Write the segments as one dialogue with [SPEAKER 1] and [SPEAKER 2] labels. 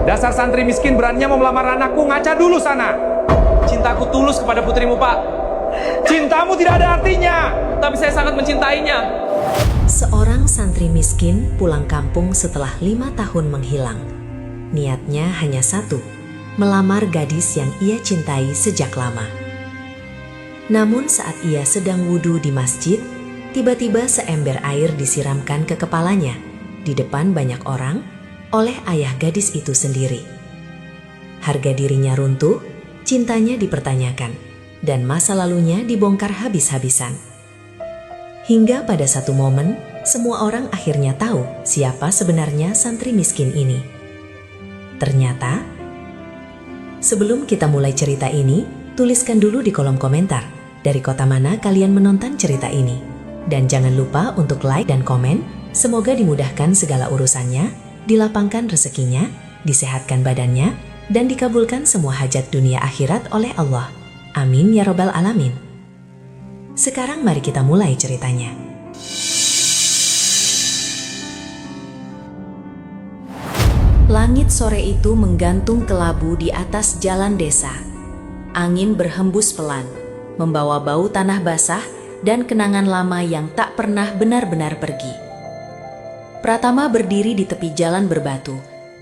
[SPEAKER 1] Dasar santri miskin beraninya mau melamar anakku, ngaca dulu sana.
[SPEAKER 2] Cintaku tulus kepada putrimu, Pak.
[SPEAKER 1] Cintamu tidak ada artinya.
[SPEAKER 2] Tapi saya sangat mencintainya.
[SPEAKER 3] Seorang santri miskin pulang kampung setelah 5 tahun menghilang. Niatnya hanya satu, melamar gadis yang ia cintai sejak lama. Namun saat ia sedang wudhu di masjid, tiba-tiba seember air disiramkan ke kepalanya di depan banyak orang oleh ayah gadis itu sendiri. Harga dirinya runtuh, cintanya dipertanyakan, dan masa lalunya dibongkar habis-habisan. Hingga pada satu momen, semua orang akhirnya tahu siapa sebenarnya santri miskin ini. Ternyata, sebelum kita mulai cerita ini, tuliskan dulu di kolom komentar dari kota mana kalian menonton cerita ini. Dan jangan lupa untuk like dan komen. Semoga dimudahkan segala urusannya, dilapangkan rezekinya, disehatkan badannya, dan dikabulkan semua hajat dunia akhirat oleh Allah. Amin ya robbal alamin. Sekarang mari kita mulai ceritanya. Langit sore itu menggantung kelabu di atas jalan desa. Angin berhembus pelan, membawa bau tanah basah dan kenangan lama yang tak pernah benar-benar pergi. Pratama berdiri di tepi jalan berbatu,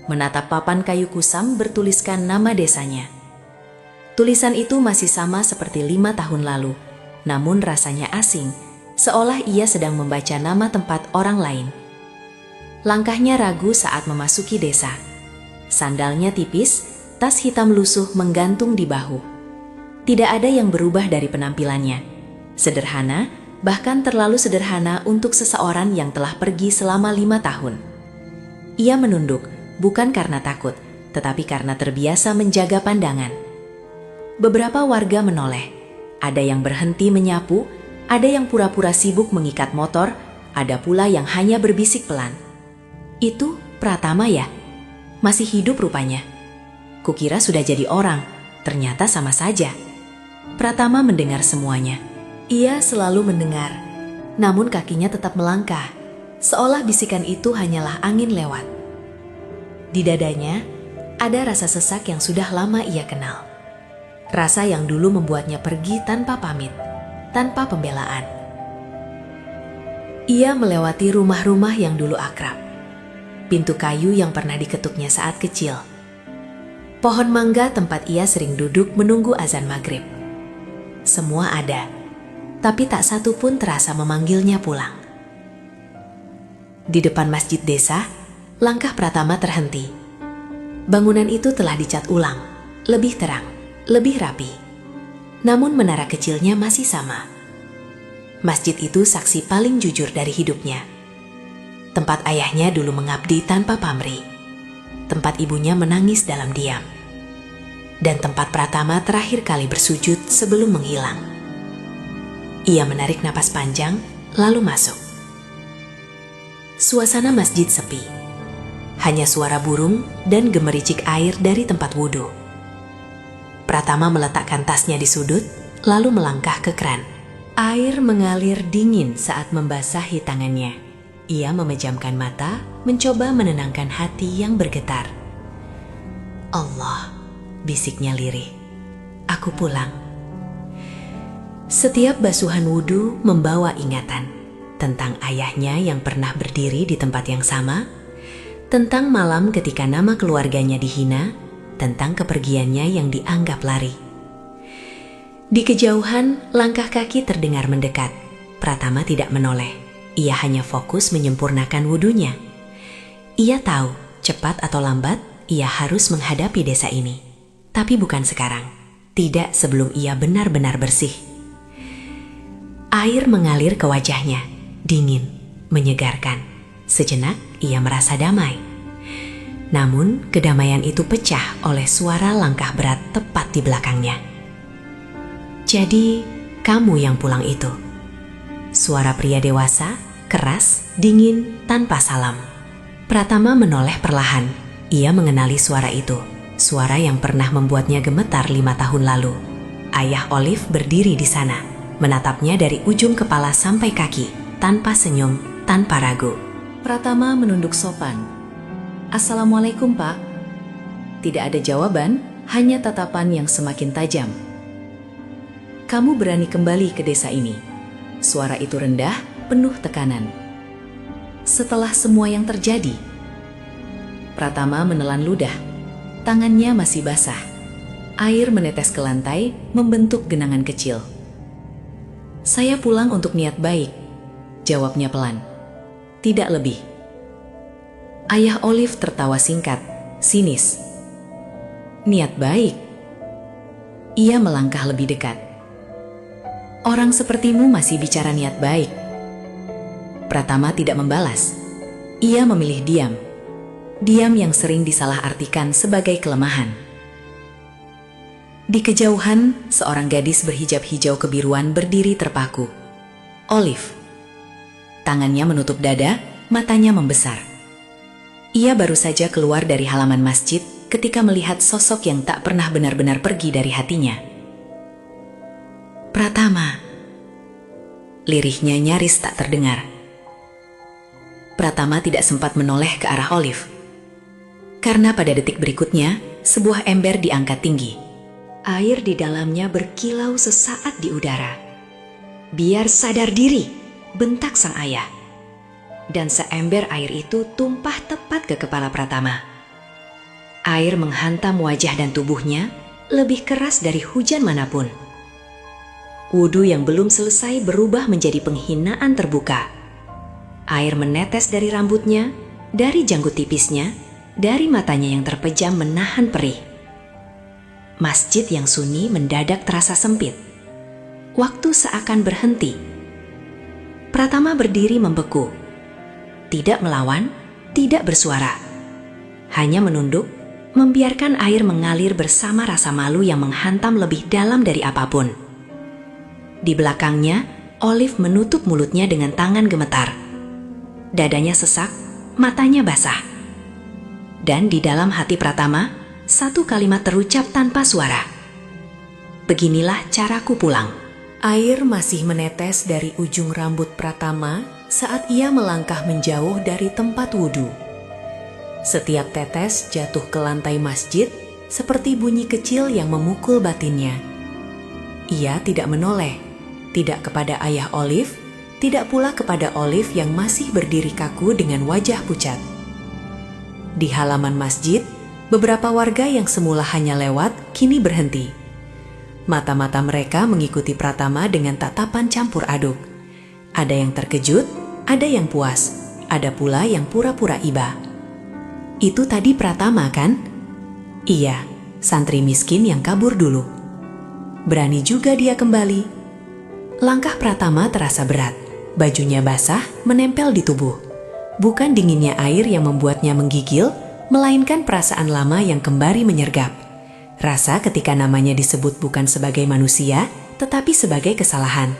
[SPEAKER 3] menatap papan kayu kusam bertuliskan nama desanya. Tulisan itu masih sama seperti 5 tahun lalu, namun rasanya asing, seolah ia sedang membaca nama tempat orang lain. Langkahnya ragu saat memasuki desa. Sandalnya tipis, tas hitam lusuh menggantung di bahu. Tidak ada yang berubah dari penampilannya. Sederhana, bahkan terlalu sederhana untuk seseorang yang telah pergi selama 5 tahun. Ia menunduk, bukan karena takut, tetapi karena terbiasa menjaga pandangan. Beberapa warga menoleh. Ada yang berhenti menyapu, ada yang pura-pura sibuk mengikat motor, ada pula yang hanya berbisik pelan. Itu Pratama ya? Masih hidup rupanya. Kukira sudah jadi orang, ternyata sama saja. Pratama mendengar semuanya. Ia selalu mendengar, namun kakinya tetap melangkah, seolah bisikan itu hanyalah angin lewat. Di dadanya, ada rasa sesak yang sudah lama ia kenal. Rasa yang dulu membuatnya pergi tanpa pamit, tanpa pembelaan. Ia melewati rumah-rumah yang dulu akrab. Pintu kayu yang pernah diketuknya saat kecil. Pohon mangga tempat ia sering duduk menunggu azan maghrib. Semua ada, tapi tak satu pun terasa memanggilnya pulang. Di depan masjid desa, langkah Pratama terhenti. Bangunan itu telah dicat ulang, lebih terang, lebih rapi. Namun menara kecilnya masih sama. Masjid itu saksi paling jujur dari hidupnya. Tempat ayahnya dulu mengabdi tanpa pamrih. Tempat ibunya menangis dalam diam. Dan tempat Pratama terakhir kali bersujud sebelum menghilang. Ia menarik napas panjang, lalu masuk. Suasana masjid sepi. Hanya suara burung dan gemericik air dari tempat wudhu. Pratama meletakkan tasnya di sudut, lalu melangkah ke keran. Air mengalir dingin saat membasahi tangannya. Ia memejamkan mata, mencoba menenangkan hati yang bergetar. Allah, bisiknya lirih. Aku pulang. Setiap basuhan wudhu membawa ingatan tentang ayahnya yang pernah berdiri di tempat yang sama, tentang malam ketika nama keluarganya dihina, tentang kepergiannya yang dianggap lari. Di kejauhan, langkah kaki terdengar mendekat. Pratama tidak menoleh. Ia hanya fokus menyempurnakan wudhunya. Ia tahu, cepat atau lambat, ia harus menghadapi desa ini. Tapi bukan sekarang. Tidak sebelum ia benar-benar bersih. Air mengalir ke wajahnya, dingin, menyegarkan. Sejenak ia merasa damai. Namun kedamaian itu pecah oleh suara langkah berat tepat di belakangnya. Jadi, kamu yang pulang itu. Suara pria dewasa, keras, dingin, tanpa salam. Pratama menoleh perlahan. Ia mengenali suara itu. Suara yang pernah membuatnya gemetar 5 tahun lalu. Ayah Olive berdiri di sana, menatapnya dari ujung kepala sampai kaki, tanpa senyum, tanpa ragu. Pratama menunduk sopan. Assalamualaikum, Pak. Tidak ada jawaban, hanya tatapan yang semakin tajam. Kamu berani kembali ke desa ini. Suara itu rendah, penuh tekanan. Setelah semua yang terjadi, Pratama menelan ludah. Tangannya masih basah. Air menetes ke lantai, membentuk genangan kecil. Saya pulang untuk niat baik, jawabnya pelan. Tidak lebih. Ayah Olive tertawa singkat, sinis. Niat baik. Ia melangkah lebih dekat. Orang sepertimu masih bicara niat baik. Pratama tidak membalas. Ia memilih diam. Diam yang sering disalahartikan sebagai kelemahan. Di kejauhan, seorang gadis berhijab hijau kebiruan berdiri terpaku. Olive. Tangannya menutup dada, matanya membesar. Ia baru saja keluar dari halaman masjid ketika melihat sosok yang tak pernah benar-benar pergi dari hatinya. Pratama. Lirihnya nyaris tak terdengar. Pratama tidak sempat menoleh ke arah Olive. Karena pada detik berikutnya, sebuah ember diangkat tinggi. Air di dalamnya berkilau sesaat di udara. Biar sadar diri, bentak sang ayah. Dan seember air itu tumpah tepat ke kepala Pratama. Air menghantam wajah dan tubuhnya lebih keras dari hujan manapun. Wudhu yang belum selesai berubah menjadi penghinaan terbuka. Air menetes dari rambutnya, dari janggut tipisnya, dari matanya yang terpejam menahan perih. Masjid yang sunyi mendadak terasa sempit. Waktu seakan berhenti. Pratama berdiri membeku. Tidak melawan, tidak bersuara. Hanya menunduk, membiarkan air mengalir bersama rasa malu yang menghantam lebih dalam dari apapun. Di belakangnya, Olive menutup mulutnya dengan tangan gemetar. Dadanya sesak, matanya basah. Dan di dalam hati Pratama, satu kalimat terucap tanpa suara. Beginilah caraku pulang. Air masih menetes dari ujung rambut Pratama saat ia melangkah menjauh dari tempat wudhu. Setiap tetes jatuh ke lantai masjid seperti bunyi kecil yang memukul batinnya. Ia tidak menoleh, tidak kepada ayah Olive, tidak pula kepada Olive yang masih berdiri kaku dengan wajah pucat. Di halaman masjid, beberapa warga yang semula hanya lewat kini berhenti. Mata-mata mereka mengikuti Pratama dengan tatapan campur aduk. Ada yang terkejut, ada yang puas, ada pula yang pura-pura iba. Itu tadi Pratama kan? Iya, santri miskin yang kabur dulu. Berani juga dia kembali. Langkah Pratama terasa berat. Bajunya basah, menempel di tubuh. Bukan dinginnya air yang membuatnya menggigil, melainkan perasaan lama yang kembali menyergap. Rasa ketika namanya disebut bukan sebagai manusia, tetapi sebagai kesalahan.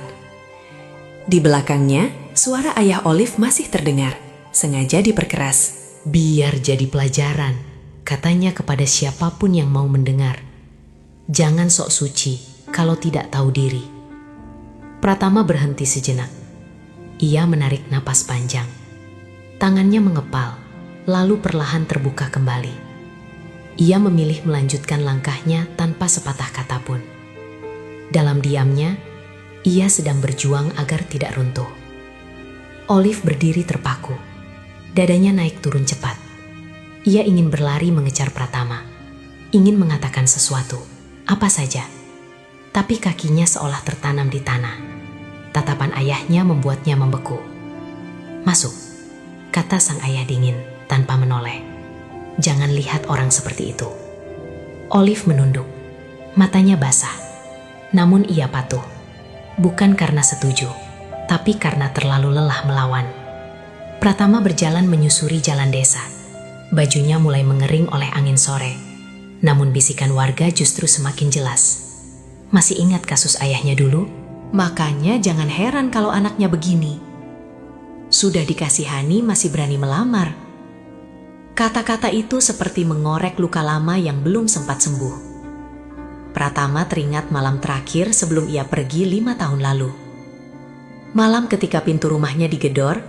[SPEAKER 3] Di belakangnya, suara ayah Olive masih terdengar, sengaja diperkeras. Biar jadi pelajaran, katanya kepada siapapun yang mau mendengar. Jangan sok suci kalau tidak tahu diri. Pratama berhenti sejenak. Ia menarik napas panjang. Tangannya mengepal, lalu perlahan terbuka kembali. Ia memilih melanjutkan langkahnya tanpa sepatah kata pun. Dalam diamnya, ia sedang berjuang agar tidak runtuh. Olive berdiri terpaku. Dadanya naik turun cepat. Ia ingin berlari mengejar Pratama. Ingin mengatakan sesuatu, apa saja. Tapi kakinya seolah tertanam di tanah. Tatapan ayahnya membuatnya membeku. Masuk, kata sang ayah dingin tanpa menoleh. Jangan lihat orang seperti itu. Olive menunduk. Matanya basah. Namun ia patuh. Bukan karena setuju, tapi karena terlalu lelah melawan. Pratama berjalan menyusuri jalan desa. Bajunya mulai mengering oleh angin sore. Namun bisikan warga justru semakin jelas. Masih ingat kasus ayahnya dulu? Makanya jangan heran kalau anaknya begini. Sudah dikasihani masih berani melamar. Kata-kata itu seperti mengorek luka lama yang belum sempat sembuh. Pratama teringat malam terakhir sebelum ia pergi 5 tahun lalu. Malam ketika pintu rumahnya digedor,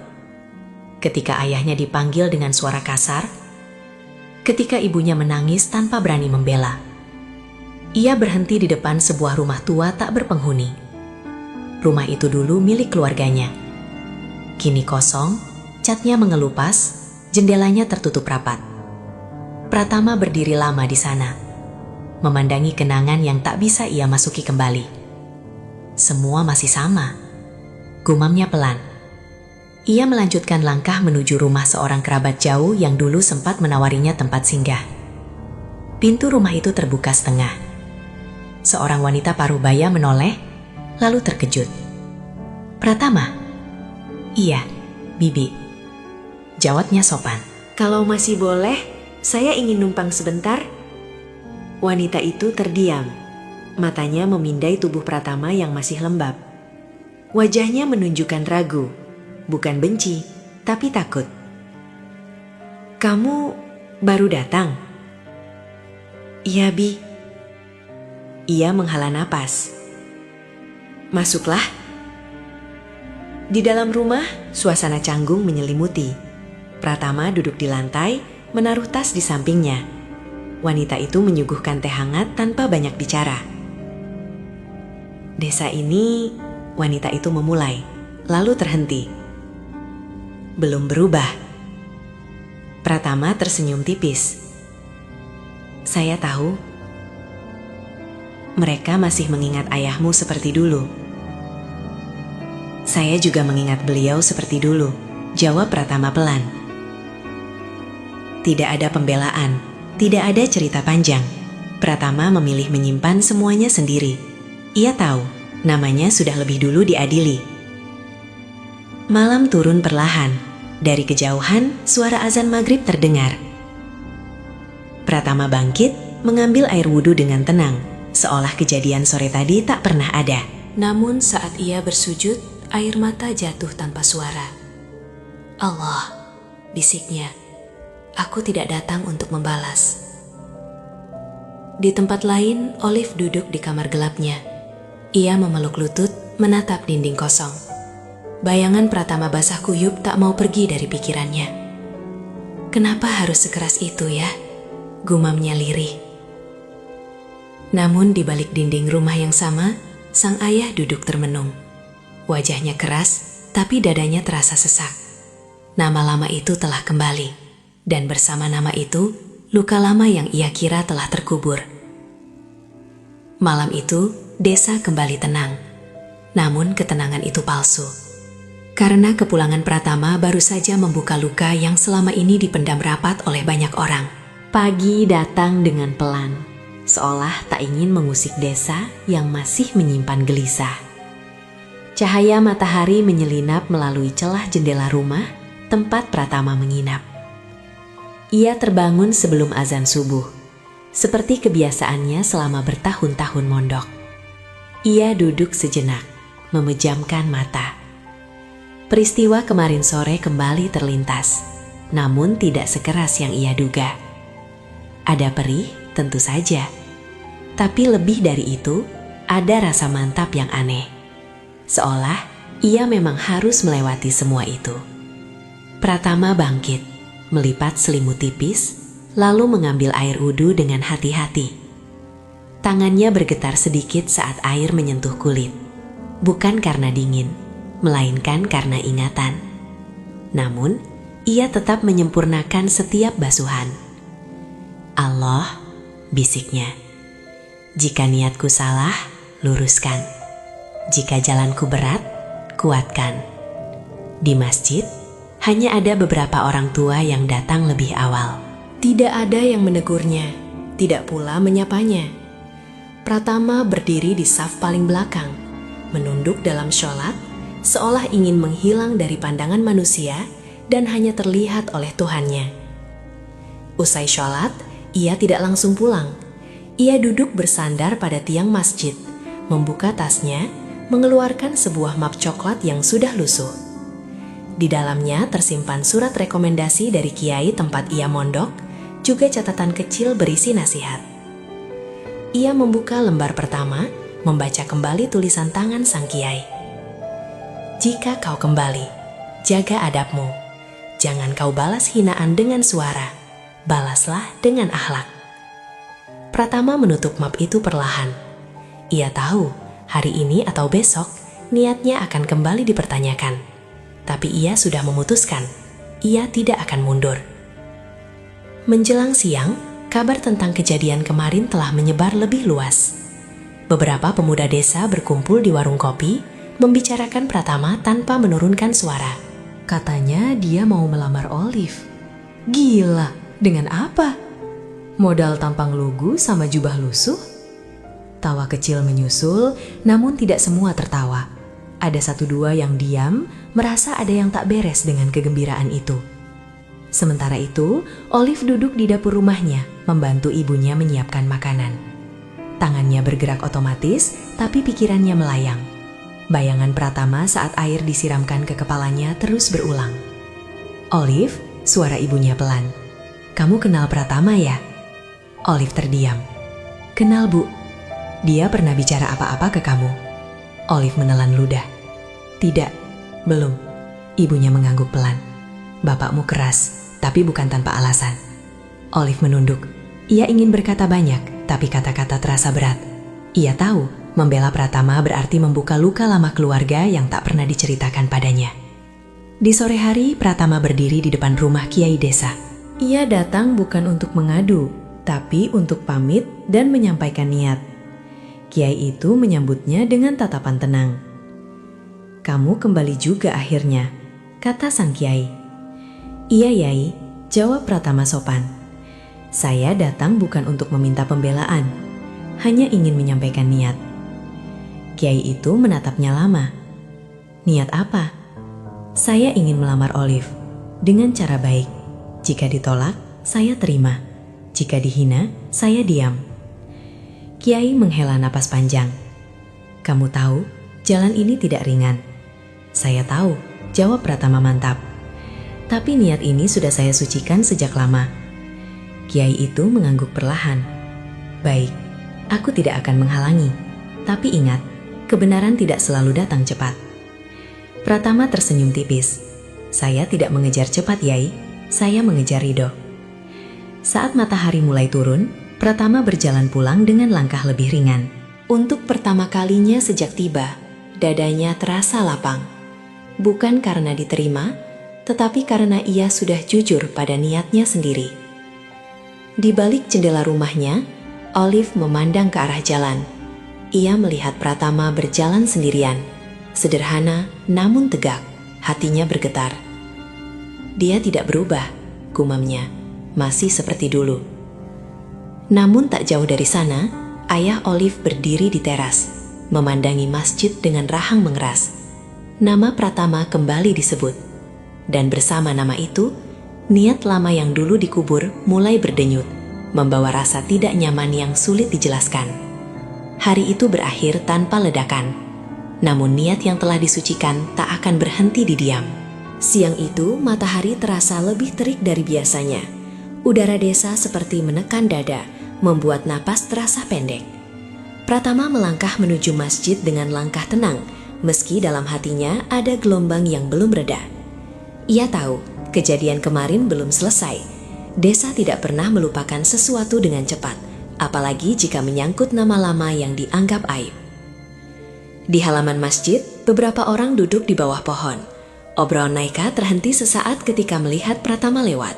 [SPEAKER 3] ketika ayahnya dipanggil dengan suara kasar, ketika ibunya menangis tanpa berani membela. Ia berhenti di depan sebuah rumah tua tak berpenghuni. Rumah itu dulu milik keluarganya. Kini kosong, catnya mengelupas, jendelanya tertutup rapat. Pratama berdiri lama di sana, memandangi kenangan yang tak bisa ia masuki kembali. Semua masih sama, gumamnya pelan. Ia melanjutkan langkah menuju rumah seorang kerabat jauh yang dulu sempat menawarinya tempat singgah. Pintu rumah itu terbuka setengah. Seorang wanita parubaya menoleh, lalu terkejut. "Pratama?" "Iya, Bibi," jawabnya sopan.
[SPEAKER 4] "Kalau masih boleh, saya ingin numpang sebentar." Wanita itu terdiam. Matanya memindai tubuh Pratama yang masih lembab. Wajahnya menunjukkan ragu, bukan benci, tapi takut. "Kamu baru datang?" "Iya, Bi." Ia menghela napas. "Masuklah." Di dalam rumah, suasana canggung menyelimuti. Pratama duduk di lantai, menaruh tas di sampingnya. Wanita itu menyuguhkan teh hangat tanpa banyak bicara. "Desa ini," wanita itu memulai, lalu terhenti. "Belum berubah." Pratama tersenyum tipis. "Saya tahu. Mereka masih mengingat ayahmu seperti dulu." "Saya juga mengingat beliau seperti dulu," jawab Pratama pelan. Tidak ada pembelaan, tidak ada cerita panjang. Pratama memilih menyimpan semuanya sendiri. Ia tahu, namanya sudah lebih dulu diadili. Malam turun perlahan. Dari kejauhan, suara azan maghrib terdengar. Pratama bangkit, mengambil air wudhu dengan tenang, seolah kejadian sore tadi tak pernah ada. Namun saat ia bersujud, air mata jatuh tanpa suara. "Allah," bisiknya, "aku tidak datang untuk membalas." Di tempat lain, Olive duduk di kamar gelapnya. Ia memeluk lutut, menatap dinding kosong. Bayangan Pratama basah kuyup tak mau pergi dari pikirannya. "Kenapa harus sekeras itu ya?" gumamnya lirih. Namun di balik dinding rumah yang sama, sang ayah duduk termenung. Wajahnya keras, tapi dadanya terasa sesak. Nama lama itu telah kembali, dan bersama nama itu, luka lama yang ia kira telah terkubur. Malam itu, desa kembali tenang. Namun ketenangan itu palsu. Karena kepulangan Pratama baru saja membuka luka yang selama ini dipendam rapat oleh banyak orang. Pagi datang dengan pelan, seolah tak ingin mengusik desa yang masih menyimpan gelisah. Cahaya matahari menyelinap melalui celah jendela rumah tempat Pratama menginap. Ia terbangun sebelum azan subuh, seperti kebiasaannya selama bertahun-tahun mondok. Ia duduk sejenak, memejamkan mata. Peristiwa kemarin sore kembali terlintas, namun tidak sekeras yang ia duga. Ada perih, tentu saja. Tapi lebih dari itu, ada rasa mantap yang aneh. Seolah ia memang harus melewati semua itu. Pratama bangkit, melipat selimut tipis, lalu mengambil air wudhu dengan hati-hati. Tangannya bergetar sedikit saat air menyentuh kulit. Bukan karena dingin, melainkan karena ingatan. Namun, ia tetap menyempurnakan setiap basuhan. "Allah," bisiknya, "jika niatku salah, luruskan. Jika jalanku berat, kuatkan." Di masjid, hanya ada beberapa orang tua yang datang lebih awal. Tidak ada yang menegurnya, tidak pula menyapanya. Pratama berdiri di saf paling belakang, menunduk dalam sholat, seolah ingin menghilang dari pandangan manusia dan hanya terlihat oleh Tuhannya. Usai sholat, ia tidak langsung pulang. Ia duduk bersandar pada tiang masjid, membuka tasnya, mengeluarkan sebuah map coklat yang sudah lusuh. Di dalamnya tersimpan surat rekomendasi dari kiai tempat ia mondok, juga catatan kecil berisi nasihat. Ia membuka lembar pertama, membaca kembali tulisan tangan sang kiai. "Jika kau kembali, jaga adabmu. Jangan kau balas hinaan dengan suara. balaslah dengan akhlak. Pratama menutup map itu perlahan. Ia tahu hari ini atau besok niatnya akan kembali dipertanyakan. Tapi ia sudah memutuskan, ia tidak akan mundur. Menjelang siang, kabar tentang kejadian kemarin telah menyebar lebih luas. Beberapa pemuda desa berkumpul di warung kopi, membicarakan Pratama tanpa menurunkan suara. Katanya dia mau melamar Olive. Gila, dengan apa? Modal tampang lugu sama jubah lusuh? Tawa kecil menyusul, namun tidak semua tertawa. Ada satu dua yang diam, merasa ada yang tak beres dengan kegembiraan itu. Sementara itu, Olive duduk di dapur rumahnya, membantu ibunya menyiapkan makanan. Tangannya bergerak otomatis, tapi pikirannya melayang. Bayangan Pratama saat air disiramkan ke kepalanya terus berulang. Olive, suara ibunya pelan. "Kamu kenal Pratama ya?" Olive terdiam. "Kenal, Bu. Dia pernah bicara apa-apa ke kamu?" Olive menelan ludah. "Tidak, belum." Ibunya mengangguk pelan. "Bapakmu keras, tapi bukan tanpa alasan." Olive menunduk. Ia ingin berkata banyak, tapi kata-kata terasa berat. Ia tahu membela Pratama berarti membuka luka lama keluarga yang tak pernah diceritakan padanya. Di sore hari, Pratama berdiri di depan rumah Kiai desa. Ia datang bukan untuk mengadu, tapi untuk pamit dan menyampaikan niat. Kiai itu menyambutnya dengan tatapan tenang. "Kamu kembali juga akhirnya," kata sang kiai. "Iya, Yai," jawab Pratama sopan. "Saya datang bukan untuk meminta pembelaan, hanya ingin menyampaikan niat." Kiai itu menatapnya lama. "Niat apa?" "Saya ingin melamar Olive dengan cara baik. Jika ditolak, saya terima. Jika dihina, saya diam." Kiai menghela napas panjang. "Kamu tahu, jalan ini tidak ringan." "Saya tahu," jawab Pratama mantap. "Tapi niat ini sudah saya sucikan sejak lama." Kiai itu mengangguk perlahan. "Baik, aku tidak akan menghalangi. Tapi ingat, kebenaran tidak selalu datang cepat." Pratama tersenyum tipis. "Saya tidak mengejar cepat, Yai. Saya mengejar ridho." Saat matahari mulai turun, Pratama berjalan pulang dengan langkah lebih ringan. Untuk pertama kalinya sejak tiba, dadanya terasa lapang. Bukan karena diterima, tetapi karena ia sudah jujur pada niatnya sendiri. Di balik jendela rumahnya, Olive memandang ke arah jalan. Ia melihat Pratama berjalan sendirian, sederhana namun tegak, hatinya bergetar. "Dia tidak berubah," gumamnya, "masih seperti dulu." Namun tak jauh dari sana, ayah Olive berdiri di teras, memandangi masjid dengan rahang mengeras. Nama Pratama kembali disebut. Dan bersama nama itu, niat lama yang dulu dikubur mulai berdenyut, membawa rasa tidak nyaman yang sulit dijelaskan. Hari itu berakhir tanpa ledakan. Namun niat yang telah disucikan tak akan berhenti di diam. Siang itu, matahari terasa lebih terik dari biasanya. Udara desa seperti menekan dada, membuat napas terasa pendek. Pratama melangkah menuju masjid dengan langkah tenang, meski dalam hatinya ada gelombang yang belum reda. Ia tahu, kejadian kemarin belum selesai. Desa tidak pernah melupakan sesuatu dengan cepat, apalagi jika menyangkut nama lama yang dianggap aib. Di halaman masjid, beberapa orang duduk di bawah pohon. Obrolan mereka terhenti sesaat ketika melihat Pratama lewat.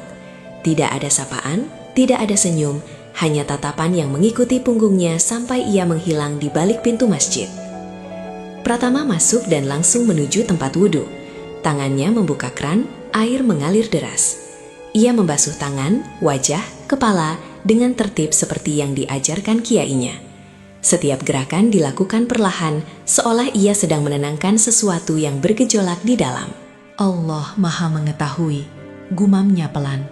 [SPEAKER 4] Tidak ada sapaan, tidak ada senyum, hanya tatapan yang mengikuti punggungnya sampai ia menghilang di balik pintu masjid. Pratama masuk dan langsung menuju tempat wudhu. Tangannya membuka kran, air mengalir deras. Ia membasuh tangan, wajah, kepala dengan tertib seperti yang diajarkan kiainya. Setiap gerakan dilakukan perlahan, seolah ia sedang menenangkan sesuatu yang bergejolak di dalam. "Allah Maha Mengetahui," gumamnya pelan.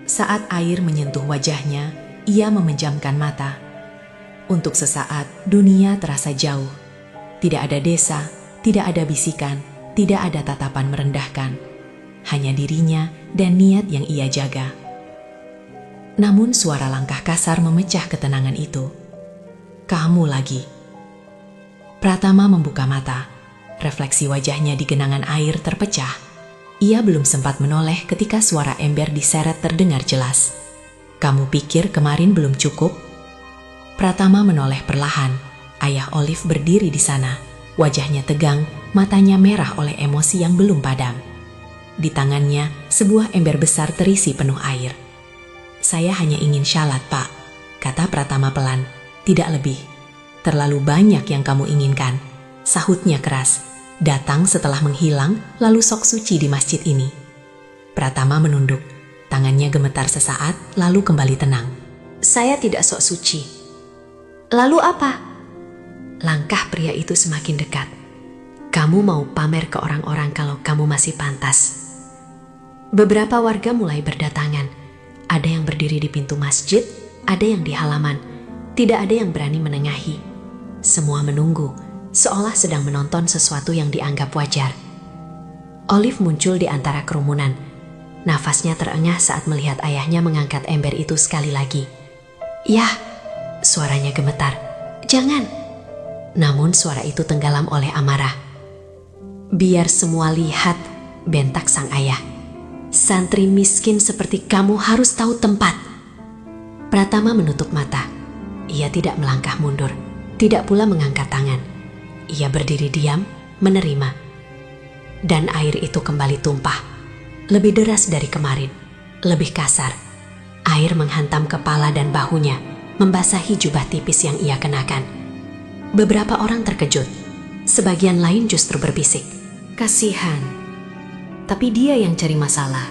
[SPEAKER 4] Saat air menyentuh wajahnya, ia memejamkan mata. Untuk sesaat, dunia terasa jauh. Tidak ada desa, tidak ada bisikan, tidak ada tatapan merendahkan. Hanya dirinya dan niat yang ia jaga. Namun suara langkah kasar memecah ketenangan itu. "Kamu lagi." Pratama membuka mata. Refleksi wajahnya di genangan air terpecah. Ia belum sempat menoleh ketika suara ember diseret terdengar jelas. "Kamu pikir kemarin belum cukup?" Pratama menoleh perlahan. Ayah Olive berdiri di sana. Wajahnya tegang, matanya merah oleh emosi yang belum padam. Di tangannya, sebuah ember besar terisi penuh air. "Saya hanya ingin syalat, Pak," kata Pratama pelan. "Tidak lebih." "Terlalu banyak yang kamu inginkan," sahutnya keras. "Datang setelah menghilang, lalu sok suci di masjid ini." Pratama menunduk. Tangannya gemetar sesaat, lalu kembali tenang. "Saya tidak sok suci."
[SPEAKER 3] Lalu apa?
[SPEAKER 4] Langkah pria itu semakin dekat. "Kamu mau pamer ke orang-orang kalau kamu masih pantas." Beberapa warga mulai berdatangan. Ada yang berdiri di pintu masjid, ada yang di halaman. Tidak ada yang berani menengahi. Semua menunggu, seolah sedang menonton sesuatu yang dianggap wajar. Olive muncul di antara kerumunan. Nafasnya terengah saat melihat ayahnya mengangkat ember itu sekali lagi. "Yah," suaranya gemetar. "Jangan." Namun suara itu tenggelam oleh amarah. "Biar semua lihat," bentak sang ayah. "Santri miskin seperti kamu harus tahu tempat." Pratama menutup mata. Ia tidak melangkah mundur, tidak pula mengangkat tangan. Ia berdiri diam, menerima. Dan air itu kembali tumpah. Lebih deras dari kemarin, lebih kasar. Air menghantam kepala dan bahunya, membasahi jubah tipis yang ia kenakan. Beberapa orang terkejut. Sebagian lain justru berbisik, "Kasihan." Tapi dia yang cari masalah.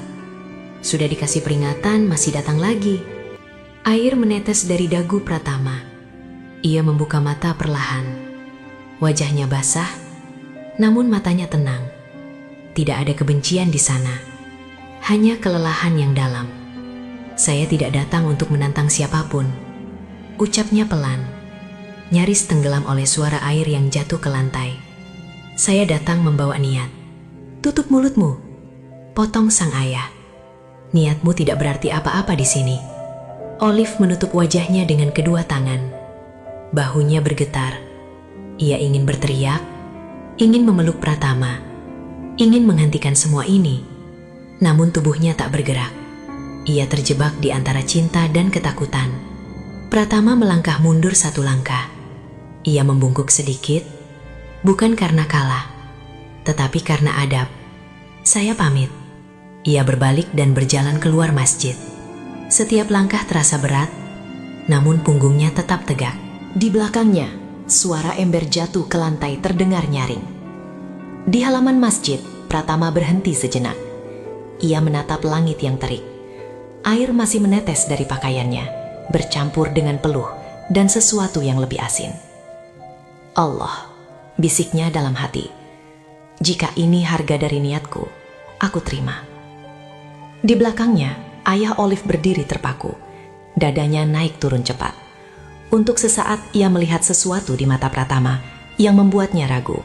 [SPEAKER 4] Sudah dikasih peringatan, masih datang lagi. Air menetes dari dagu Pratama. Ia membuka mata perlahan. Wajahnya basah, namun matanya tenang. Tidak ada kebencian di sana, hanya kelelahan yang dalam. "Saya tidak datang untuk menantang siapapun," ucapnya pelan, nyaris tenggelam oleh suara air yang jatuh ke lantai. "Saya datang membawa niat." "Tutup mulutmu," potong sang ayah. "Niatmu tidak berarti apa-apa di sini." Olive menutup wajahnya dengan kedua tangan. Bahunya bergetar. Ia ingin berteriak, ingin memeluk Pratama, ingin menghentikan semua ini. Namun tubuhnya tak bergerak. Ia terjebak di antara cinta dan ketakutan. Pratama melangkah mundur satu langkah. Ia membungkuk sedikit, bukan karena kalah, tetapi karena adab. "Saya pamit." Ia berbalik dan berjalan keluar masjid. Setiap langkah terasa berat, namun punggungnya tetap tegak. Di belakangnya, suara ember jatuh ke lantai terdengar nyaring. Di halaman masjid, Pratama berhenti sejenak. Ia menatap langit yang terik. Air masih menetes dari pakaiannya, bercampur dengan peluh dan sesuatu yang lebih asin. "Allah," bisiknya dalam hati. "Jika ini harga dari niatku, aku terima." Di belakangnya, ayah Olive berdiri terpaku. Dadanya naik turun cepat. Untuk sesaat ia melihat sesuatu di mata Pratama yang membuatnya ragu.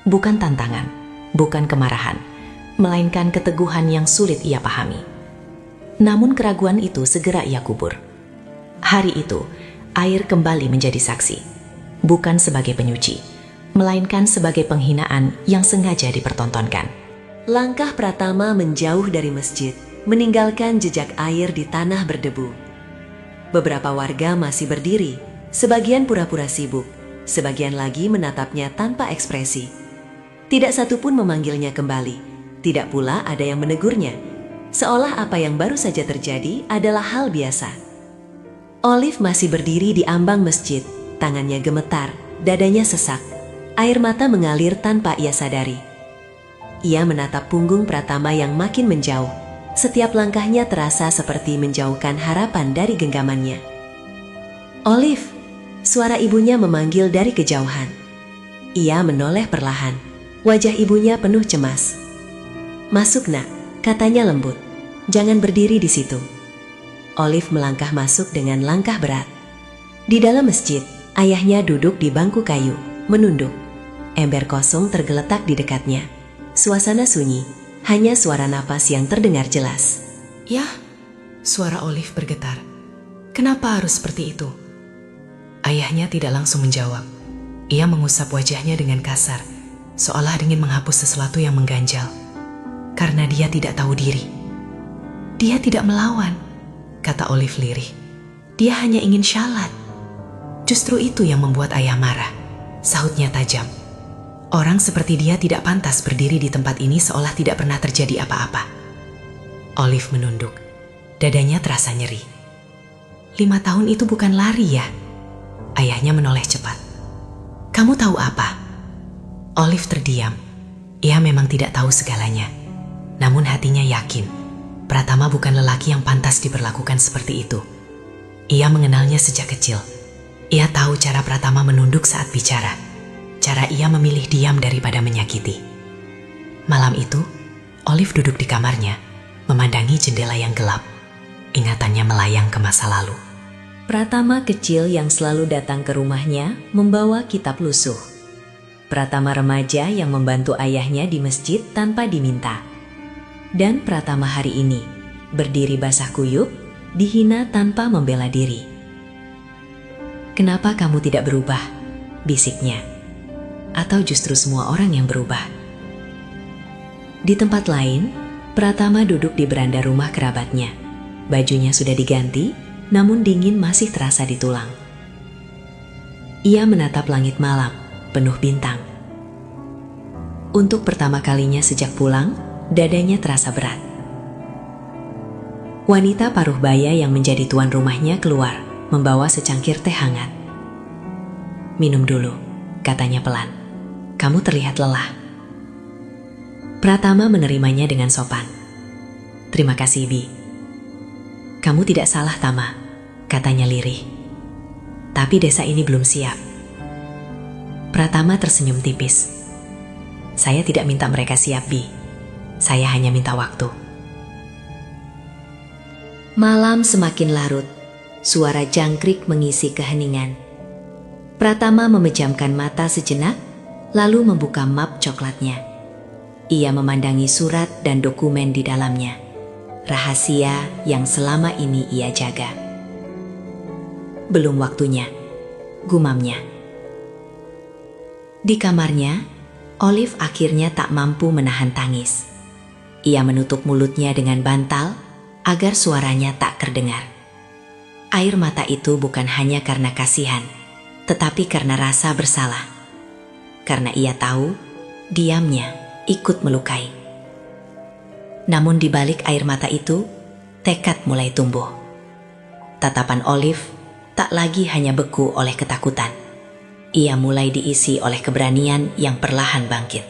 [SPEAKER 4] Bukan tantangan, bukan kemarahan, melainkan keteguhan yang sulit ia pahami. Namun keraguan itu segera ia kubur. Hari itu, air kembali menjadi saksi. Bukan sebagai penyuci, melainkan sebagai penghinaan yang sengaja dipertontonkan. Langkah Pratama menjauh dari masjid, meninggalkan jejak air di tanah berdebu. Beberapa warga masih berdiri, sebagian pura-pura sibuk, sebagian lagi menatapnya tanpa ekspresi. Tidak satu pun memanggilnya kembali, tidak pula ada yang menegurnya, seolah apa yang baru saja terjadi adalah hal biasa. Olive masih berdiri di ambang masjid. Tangannya gemetar, dadanya sesak, air mata mengalir tanpa ia sadari. Ia menatap punggung Pratama yang makin menjauh. Setiap langkahnya terasa seperti menjauhkan harapan dari genggamannya. "Olive," suara ibunya memanggil dari kejauhan. Ia menoleh perlahan, wajah ibunya penuh cemas. "Masuk nak," katanya lembut. "Jangan berdiri di situ." Olive melangkah masuk dengan langkah berat. Di dalam masjid, ayahnya duduk di bangku kayu, menunduk. Ember kosong tergeletak di dekatnya. Suasana sunyi, hanya suara napas yang terdengar jelas.
[SPEAKER 5] "Ya," suara Olive bergetar. "Kenapa harus seperti itu?" Ayahnya tidak langsung menjawab. Ia mengusap wajahnya dengan kasar, seolah ingin menghapus sesuatu yang mengganjal. karena dia tidak tahu diri. Dia tidak melawan, kata Olive lirih. Dia hanya ingin syalat. Justru itu yang membuat ayah marah, sahutnya tajam. Orang seperti dia tidak pantas berdiri di tempat ini seolah tidak pernah terjadi apa-apa. Olive menunduk, dadanya terasa nyeri. 5 tahun itu bukan lari ya? Ayahnya menoleh cepat. Kamu tahu apa? Olive terdiam. Ia memang tidak tahu segalanya. Namun hatinya yakin, Pratama bukan lelaki yang pantas diperlakukan seperti itu. Ia mengenalnya sejak kecil. Ia tahu cara Pratama menunduk saat bicara. Cara ia memilih diam daripada menyakiti. Malam itu, Olive duduk di kamarnya, memandangi jendela yang gelap. Ingatannya melayang ke masa lalu.
[SPEAKER 3] Pratama kecil yang selalu datang ke rumahnya membawa kitab lusuh. Pratama remaja yang membantu ayahnya di masjid tanpa diminta. Dan Pratama hari ini, berdiri basah kuyup, dihina tanpa membela diri. "Kenapa kamu tidak berubah?" bisiknya. Atau justru semua orang yang berubah? Di tempat lain, Pratama duduk di beranda rumah kerabatnya. Bajunya sudah diganti, namun dingin masih terasa di tulang. Ia menatap langit malam, penuh bintang. Untuk pertama kalinya sejak pulang, dadanya terasa berat. Wanita paruh baya yang menjadi tuan rumahnya keluar, membawa secangkir teh hangat. "Minum dulu," katanya pelan. "Kamu terlihat lelah." Pratama menerimanya dengan sopan. "Terima kasih, Bi." "Kamu tidak salah, Tama," katanya lirih. "Tapi desa ini belum siap." Pratama tersenyum tipis. "Saya tidak minta mereka siap, Bi. Saya hanya minta waktu." Malam semakin larut. Suara jangkrik mengisi keheningan. Pratama memejamkan mata sejenak, lalu membuka map coklatnya. Ia memandangi surat dan dokumen di dalamnya. Rahasia yang selama ini ia jaga. "Belum waktunya," gumamnya. Di kamarnya, Olive akhirnya tak mampu menahan tangis. Ia menutup mulutnya dengan bantal agar suaranya tak terdengar. Air mata itu bukan hanya karena kasihan, tetapi karena rasa bersalah. Karena ia tahu, diamnya ikut melukai. Namun di balik air mata itu, tekad mulai tumbuh. Tatapan Olive tak lagi hanya beku oleh ketakutan. Ia mulai diisi oleh keberanian yang perlahan bangkit.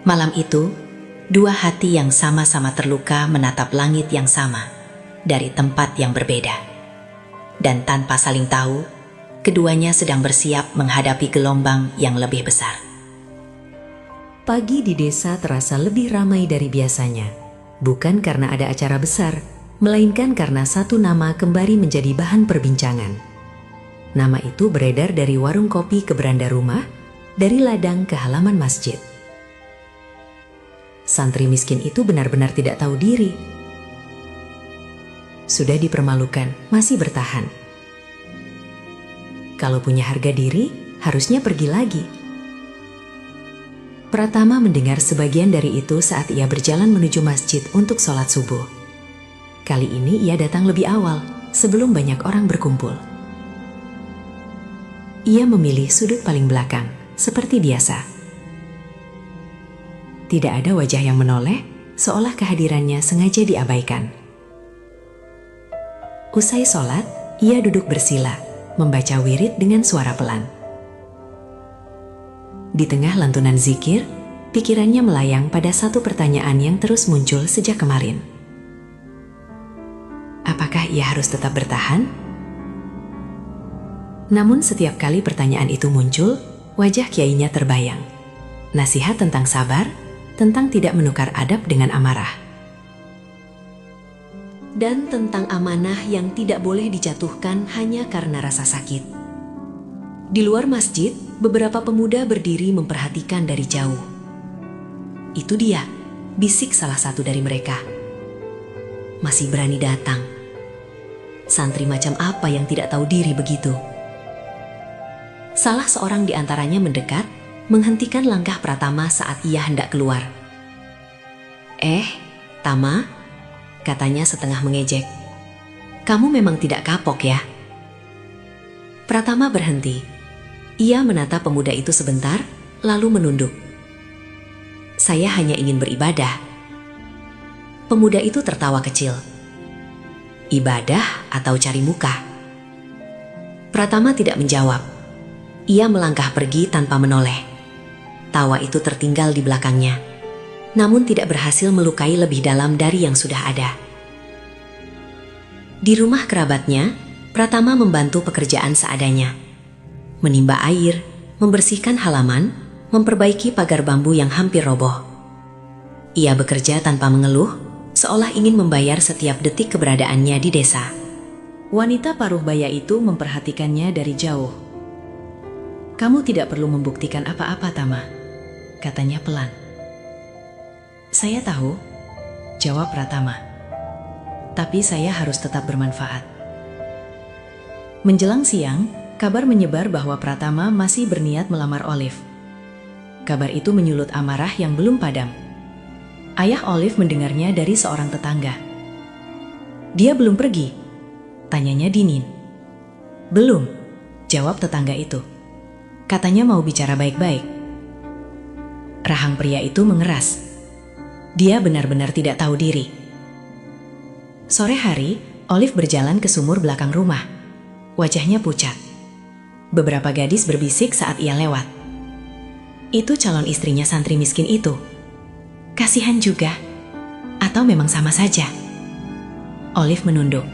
[SPEAKER 3] Malam itu, dua hati yang sama-sama terluka menatap langit yang sama dari tempat yang berbeda. Dan tanpa saling tahu, keduanya sedang bersiap menghadapi gelombang yang lebih besar. Pagi di desa terasa lebih ramai dari biasanya. Bukan karena ada acara besar, melainkan karena satu nama kembali menjadi bahan perbincangan. Nama itu beredar dari warung kopi ke beranda rumah, dari ladang ke halaman masjid. Santri miskin itu benar-benar tidak tahu diri. Sudah dipermalukan, masih bertahan. Kalau punya harga diri, harusnya pergi lagi. Pratama mendengar sebagian dari itu saat ia berjalan menuju masjid untuk sholat subuh. Kali ini ia datang lebih awal, sebelum banyak orang berkumpul. Ia memilih sudut paling belakang, seperti biasa. Tidak ada wajah yang menoleh, seolah kehadirannya sengaja diabaikan. Usai sholat, ia duduk bersila, membaca wirid dengan suara pelan. Di tengah lantunan zikir, pikirannya melayang pada satu pertanyaan yang terus muncul sejak kemarin. Apakah ia harus tetap bertahan? Namun setiap kali pertanyaan itu muncul, wajah kiainya terbayang. Nasihat tentang sabar, tentang tidak menukar adab dengan amarah. Dan tentang amanah yang tidak boleh dijatuhkan hanya karena rasa sakit. Di luar masjid, beberapa pemuda berdiri memperhatikan dari jauh. "Itu dia," bisik salah satu dari mereka. "Masih berani datang. Santri macam apa yang tidak tahu diri begitu?" Salah seorang di antaranya mendekat, menghentikan langkah Pratama saat ia hendak keluar.
[SPEAKER 4] Tama, katanya setengah mengejek. Kamu memang tidak kapok ya? Pratama berhenti. Ia menatap pemuda itu sebentar, lalu menunduk. Saya hanya ingin beribadah. Pemuda itu tertawa kecil. Ibadah atau cari muka? Pratama tidak menjawab. Ia melangkah pergi tanpa menoleh. Tawa itu tertinggal di belakangnya, namun tidak berhasil melukai lebih dalam dari yang sudah ada. Di rumah kerabatnya, Pratama membantu pekerjaan seadanya. Menimba air, membersihkan halaman, memperbaiki pagar bambu yang hampir roboh. Ia bekerja tanpa mengeluh, seolah ingin membayar setiap detik keberadaannya di desa. Wanita paruh baya itu memperhatikannya dari jauh. Kamu tidak perlu membuktikan apa-apa, Tama, katanya pelan. Saya tahu, jawab Pratama. Tapi saya harus tetap bermanfaat. Menjelang siang, kabar menyebar bahwa Pratama masih berniat melamar Olive. Kabar itu menyulut amarah yang belum padam. Ayah Olive mendengarnya dari seorang tetangga. Dia belum pergi? Tanyanya dingin. Belum, jawab tetangga itu. Katanya mau bicara baik-baik. Rahang pria itu mengeras. Dia benar-benar tidak tahu diri. Sore hari, Olive berjalan ke sumur belakang rumah. Wajahnya pucat. Beberapa gadis berbisik saat ia lewat. Itu calon istrinya santri miskin itu. Kasihan juga. Atau memang sama saja? Olive menunduk.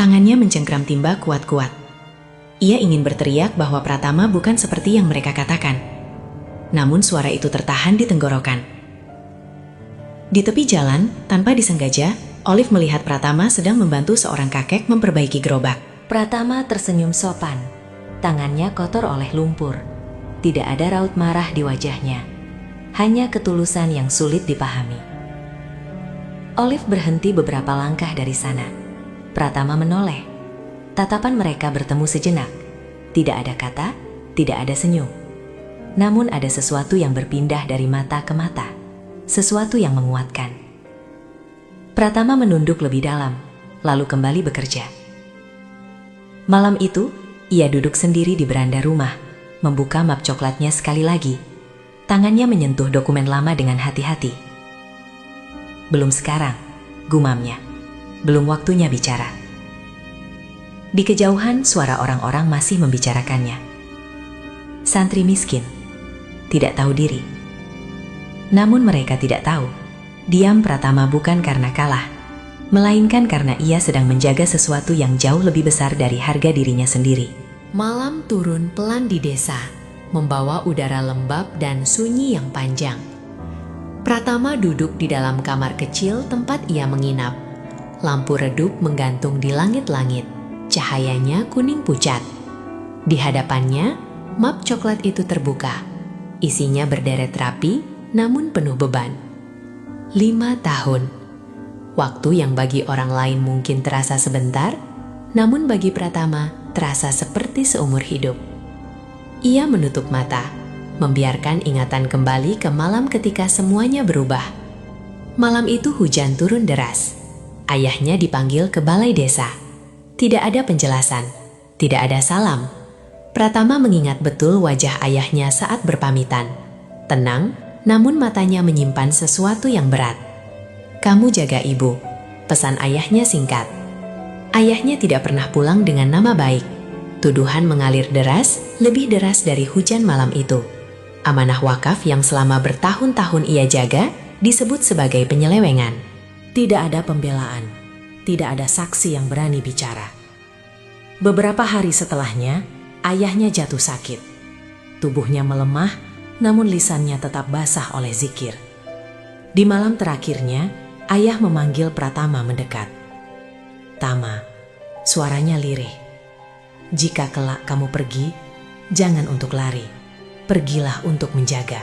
[SPEAKER 4] Tangannya mencengkram timba kuat-kuat. Ia ingin berteriak bahwa Pratama bukan seperti yang mereka katakan. Namun suara itu tertahan di tenggorokan. Di tepi jalan, tanpa disengaja, Olive melihat Pratama sedang membantu seorang kakek memperbaiki gerobak.
[SPEAKER 3] Pratama tersenyum sopan. Tangannya kotor oleh lumpur. Tidak ada raut marah di wajahnya. Hanya ketulusan yang sulit dipahami. Olive berhenti beberapa langkah dari sana. Pratama menoleh. Tatapan mereka bertemu sejenak. Tidak ada kata, tidak ada senyum. Namun ada sesuatu yang berpindah dari mata ke mata. Sesuatu yang menguatkan. Pratama menunduk lebih dalam, lalu kembali bekerja. Malam itu, ia duduk sendiri di beranda rumah, membuka map coklatnya sekali lagi. Tangannya menyentuh dokumen lama dengan hati-hati. Belum sekarang, gumamnya. Belum waktunya bicara. Di kejauhan, suara orang-orang masih membicarakannya. Santri miskin, tidak tahu diri. Namun mereka tidak tahu, diam Pratama bukan karena kalah, melainkan karena ia sedang menjaga sesuatu yang jauh lebih besar dari harga dirinya sendiri. Malam turun pelan di desa, membawa udara lembab dan sunyi yang panjang. Pratama duduk di dalam kamar kecil tempat ia menginap. Lampu redup menggantung di langit-langit, cahayanya kuning pucat. Di hadapannya, map coklat itu terbuka. Isinya berderet rapi, namun penuh beban. 5 tahun. Waktu yang bagi orang lain mungkin terasa sebentar, namun bagi Pratama terasa seperti seumur hidup. Ia menutup mata, membiarkan ingatan kembali ke malam ketika semuanya berubah. Malam itu hujan turun deras. Ayahnya dipanggil ke balai desa. Tidak ada penjelasan, tidak ada salam. Pratama mengingat betul wajah ayahnya saat berpamitan. Tenang, namun matanya menyimpan sesuatu yang berat. "Kamu jaga ibu," pesan ayahnya singkat. Ayahnya tidak pernah pulang dengan nama baik. Tuduhan mengalir deras, lebih deras dari hujan malam itu. Amanah wakaf yang selama bertahun-tahun ia jaga disebut sebagai penyelewengan. Tidak ada pembelaan, tidak ada saksi yang berani bicara. Beberapa hari setelahnya, ayahnya jatuh sakit. Tubuhnya melemah, namun lisannya tetap basah oleh zikir. Di malam terakhirnya, ayah memanggil Pratama mendekat. "Tama," suaranya lirih. "Jika kelak kamu pergi, jangan untuk lari. Pergilah untuk menjaga."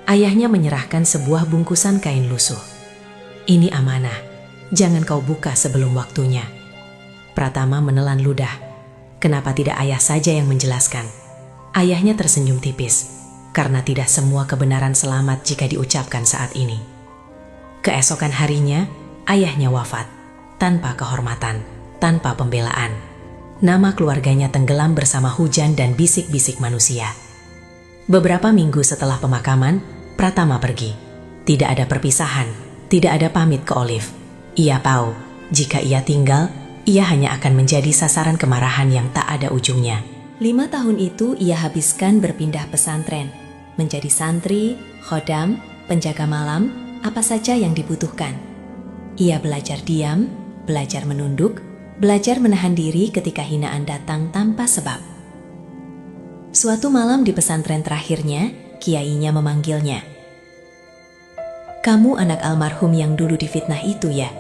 [SPEAKER 3] Ayahnya menyerahkan sebuah bungkusan kain lusuh. "Ini amanah, jangan kau buka sebelum waktunya." Pratama menelan ludah. Kenapa tidak ayah saja yang menjelaskan? Ayahnya tersenyum tipis, karena tidak semua kebenaran selamat jika diucapkan saat ini.
[SPEAKER 4] Keesokan harinya, ayahnya wafat, tanpa kehormatan, tanpa pembelaan. Nama keluarganya tenggelam bersama hujan dan bisik-bisik manusia. Beberapa minggu setelah pemakaman, Pratama pergi. Tidak ada perpisahan, tidak ada pamit ke Olive. Ia tahu, jika ia tinggal, ia hanya akan menjadi sasaran kemarahan yang tak ada ujungnya.
[SPEAKER 3] 5 tahun itu ia habiskan berpindah pesantren, menjadi santri, khodam, penjaga malam, apa saja yang dibutuhkan. Ia belajar diam, belajar menunduk, belajar menahan diri ketika hinaan datang tanpa sebab. Suatu malam di pesantren terakhirnya, kiainya memanggilnya. "Kamu anak almarhum yang dulu difitnah itu ya?"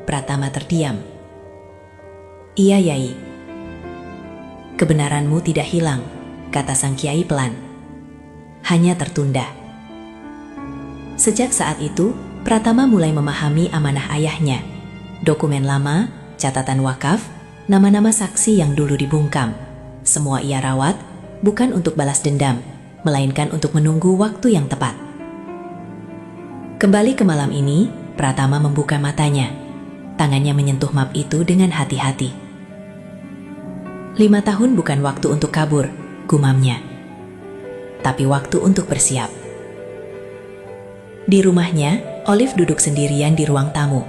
[SPEAKER 3] Pratama terdiam. "Iya, Yai." "Kebenaranmu tidak hilang," kata sang kiai pelan. "Hanya tertunda." Sejak saat itu, Pratama mulai memahami amanah ayahnya. Dokumen lama, catatan wakaf, nama-nama saksi yang dulu dibungkam. Semua ia rawat, bukan untuk balas dendam, melainkan untuk menunggu waktu yang tepat. Kembali ke malam ini, Pratama membuka matanya. Tangannya menyentuh map itu dengan hati-hati. 5 tahun bukan waktu untuk kabur, gumamnya. Tapi waktu untuk bersiap. Di rumahnya, Olive duduk sendirian di ruang tamu.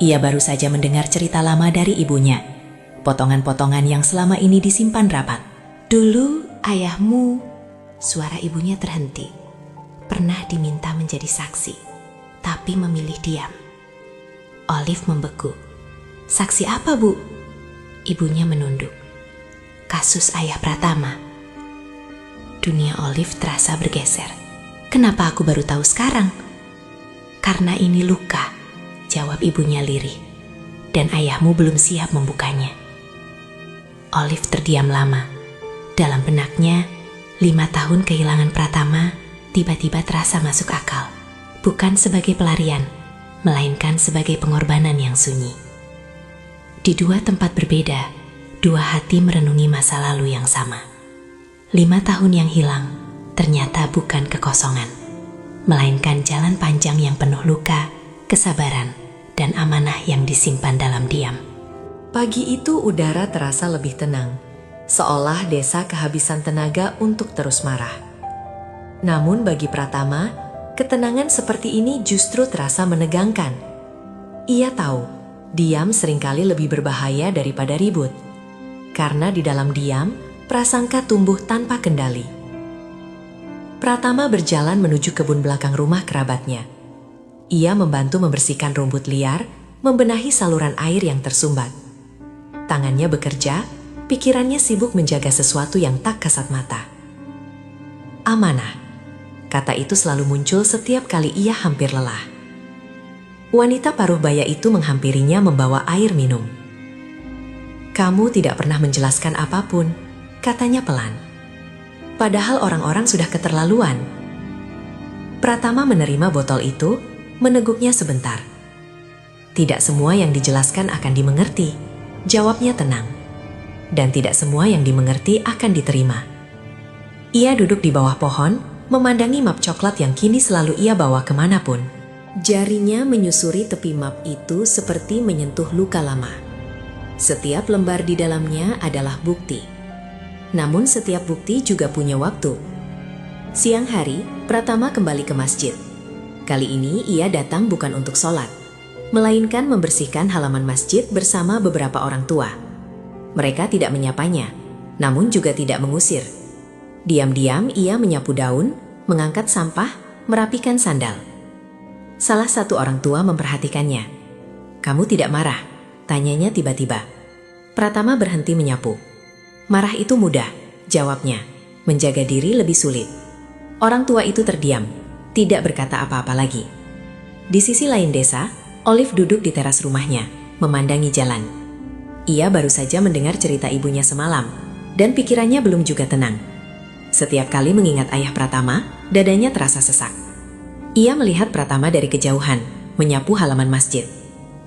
[SPEAKER 3] Ia baru saja mendengar cerita lama dari ibunya. Potongan-potongan yang selama ini disimpan rapat. "Dulu ayahmu," suara ibunya terhenti, "pernah diminta menjadi saksi, tapi memilih diam." Olive membeku. "Saksi apa, Bu?" Ibunya menunduk. "Kasus ayah Pratama." Dunia Olive terasa bergeser. "Kenapa aku baru tahu sekarang?" "Karena ini luka," jawab ibunya lirih, "dan ayahmu belum siap membukanya." Olive terdiam lama. Dalam benaknya, 5 tahun kehilangan Pratama tiba-tiba terasa masuk akal. Bukan sebagai pelarian, melainkan sebagai pengorbanan yang sunyi. Di 2 tempat berbeda, 2 hati merenungi masa lalu yang sama. 5 tahun yang hilang ternyata bukan kekosongan, melainkan jalan panjang yang penuh luka, kesabaran, dan amanah yang disimpan dalam diam. Pagi itu udara terasa lebih tenang, seolah desa kehabisan tenaga untuk terus marah. Namun bagi Pratama, ketenangan seperti ini justru terasa menegangkan. Ia tahu, diam seringkali lebih berbahaya daripada ribut. Karena di dalam diam, prasangka tumbuh tanpa kendali. Pratama berjalan menuju kebun belakang rumah kerabatnya. Ia membantu membersihkan rumput liar, membenahi saluran air yang tersumbat. Tangannya bekerja, pikirannya sibuk menjaga sesuatu yang tak kasat mata. Amanah, kata itu selalu muncul setiap kali ia hampir lelah. Wanita paruh baya itu menghampirinya membawa air minum. "Kamu tidak pernah menjelaskan apapun," katanya pelan. Padahal orang-orang sudah keterlaluan. Pratama menerima botol itu, meneguknya sebentar. "Tidak semua yang dijelaskan akan dimengerti," jawabnya tenang. "Dan tidak semua yang dimengerti akan diterima." Ia duduk di bawah pohon, memandangi map coklat yang kini selalu ia bawa kemanapun. Jarinya menyusuri tepi map itu seperti menyentuh luka lama. Setiap lembar di dalamnya adalah bukti. Namun setiap bukti juga punya waktu. Siang hari, Pratama kembali ke masjid. Kali ini ia datang bukan untuk sholat, melainkan membersihkan halaman masjid bersama beberapa orang tua. Mereka tidak menyapanya, namun juga tidak mengusir. Diam-diam ia menyapu daun, mengangkat sampah, merapikan sandal. Salah satu orang tua memperhatikannya. "Kamu tidak marah?" tanyanya tiba-tiba. Pratama berhenti menyapu. "Marah itu mudah," jawabnya. "Menjaga diri lebih sulit." Orang tua itu terdiam, tidak berkata apa-apa lagi. Di sisi lain desa, Olive duduk di teras rumahnya, memandangi jalan. Ia baru saja mendengar cerita ibunya semalam, dan pikirannya belum juga tenang. Setiap kali mengingat ayah Pratama, dadanya terasa sesak. Ia melihat Pratama dari kejauhan, menyapu halaman masjid.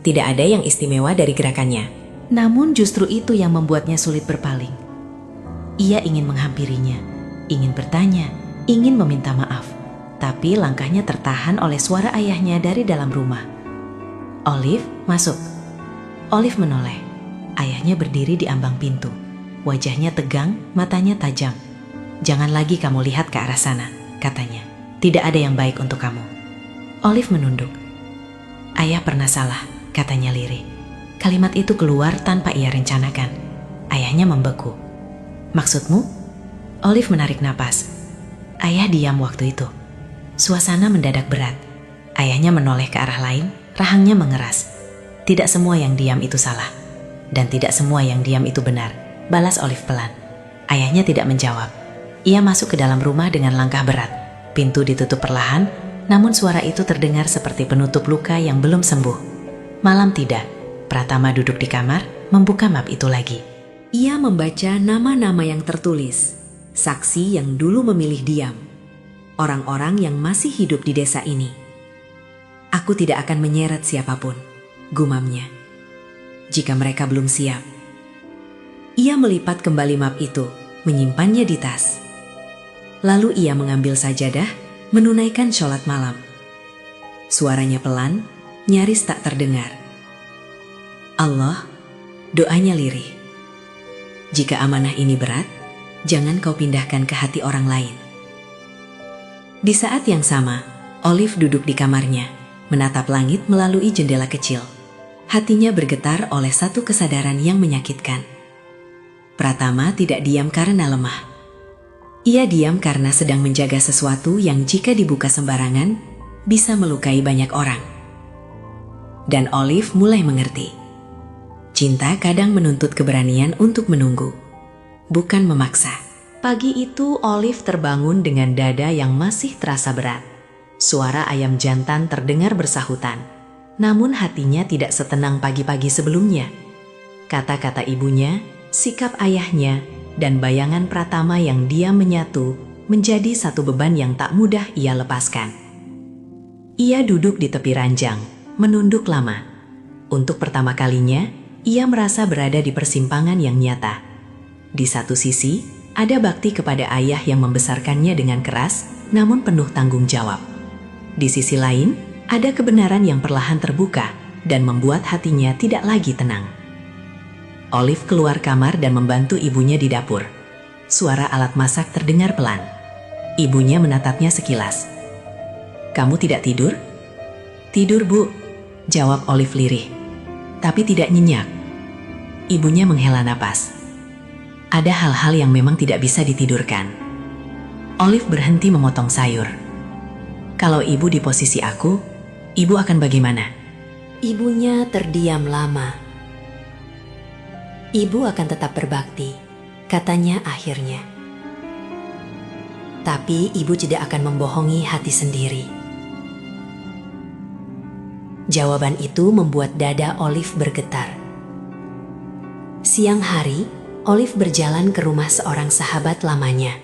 [SPEAKER 3] Tidak ada yang istimewa dari gerakannya. Namun justru itu yang membuatnya sulit berpaling. Ia ingin menghampirinya, ingin bertanya, ingin meminta maaf. Tapi langkahnya tertahan oleh suara ayahnya dari dalam rumah. Olive, masuk. Olive menoleh. Ayahnya berdiri di ambang pintu. Wajahnya tegang, matanya tajam. Jangan lagi kamu lihat ke arah sana, katanya. Tidak ada yang baik untuk kamu. Olive menunduk. Ayah pernah salah, katanya lirih. Kalimat itu keluar tanpa ia rencanakan. Ayahnya membeku. Maksudmu? Olive menarik napas. Ayah diam waktu itu. Suasana mendadak berat. Ayahnya menoleh ke arah lain, rahangnya mengeras. Tidak semua yang diam itu salah. Dan tidak semua yang diam itu benar, balas Olive pelan. Ayahnya tidak menjawab. Ia masuk ke dalam rumah dengan langkah berat. Pintu ditutup perlahan, namun suara itu terdengar seperti penutup luka yang belum sembuh. Malam tiba. Pratama duduk di kamar, membuka map itu lagi. Ia membaca nama-nama yang tertulis. Saksi yang dulu memilih diam. Orang-orang yang masih hidup di desa ini. Aku tidak akan menyeret siapapun, gumamnya. Jika mereka belum siap. Ia melipat kembali map itu, menyimpannya di tas. Lalu ia mengambil sajadah, menunaikan sholat malam. Suaranya pelan, nyaris tak terdengar. Allah, doanya lirih. Jika amanah ini berat, jangan kau pindahkan ke hati orang lain. Di saat yang sama, Olive duduk di kamarnya, menatap langit melalui jendela kecil. Hatinya bergetar oleh satu kesadaran yang menyakitkan. Pratama tidak diam karena lemah. Ia diam karena sedang menjaga sesuatu yang jika dibuka sembarangan, bisa melukai banyak orang. Dan Olive mulai mengerti. Cinta kadang menuntut keberanian untuk menunggu, bukan memaksa. Pagi itu Olive terbangun dengan dada yang masih terasa berat. Suara ayam jantan terdengar bersahutan. Namun hatinya tidak setenang pagi-pagi sebelumnya. Kata-kata ibunya, sikap ayahnya, dan bayangan Pratama yang diam menyatu menjadi satu beban yang tak mudah ia lepaskan. Ia duduk di tepi ranjang, menunduk lama. Untuk pertama kalinya, ia merasa berada di persimpangan yang nyata. Di satu sisi, ada bakti kepada ayah yang membesarkannya dengan keras, namun penuh tanggung jawab. Di sisi lain, ada kebenaran yang perlahan terbuka dan membuat hatinya tidak lagi tenang. Olive keluar kamar dan membantu ibunya di dapur. Suara alat masak terdengar pelan. Ibunya menatapnya sekilas. Kamu tidak tidur? Tidur, Bu, jawab Olive lirih. Tapi tidak nyenyak. Ibunya menghela napas. Ada hal-hal yang memang tidak bisa ditidurkan. Olive berhenti memotong sayur. Kalau ibu di posisi aku, ibu akan bagaimana? Ibunya terdiam lama. Ibu akan tetap berbakti, katanya akhirnya. Tapi ibu tidak akan membohongi hati sendiri. Jawaban itu membuat dada Olive bergetar. Siang hari, Olive berjalan ke rumah seorang sahabat lamanya.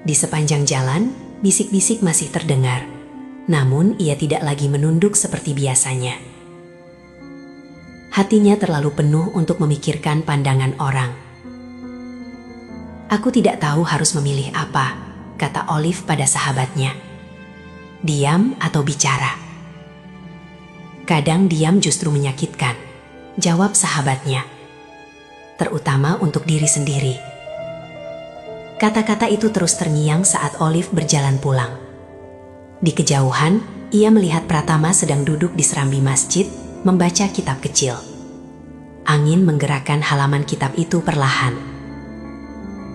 [SPEAKER 3] Di sepanjang jalan, bisik-bisik masih terdengar. Namun ia tidak lagi menunduk seperti biasanya. Hatinya terlalu penuh untuk memikirkan pandangan orang. Aku tidak tahu harus memilih apa, kata Olive pada sahabatnya. Diam atau bicara? Kadang diam justru menyakitkan, jawab sahabatnya. Terutama untuk diri sendiri. Kata-kata itu terus terngiang saat Olive berjalan pulang. Di kejauhan, ia melihat Pratama sedang duduk di serambi masjid, membaca kitab kecil. Angin menggerakkan halaman kitab itu perlahan.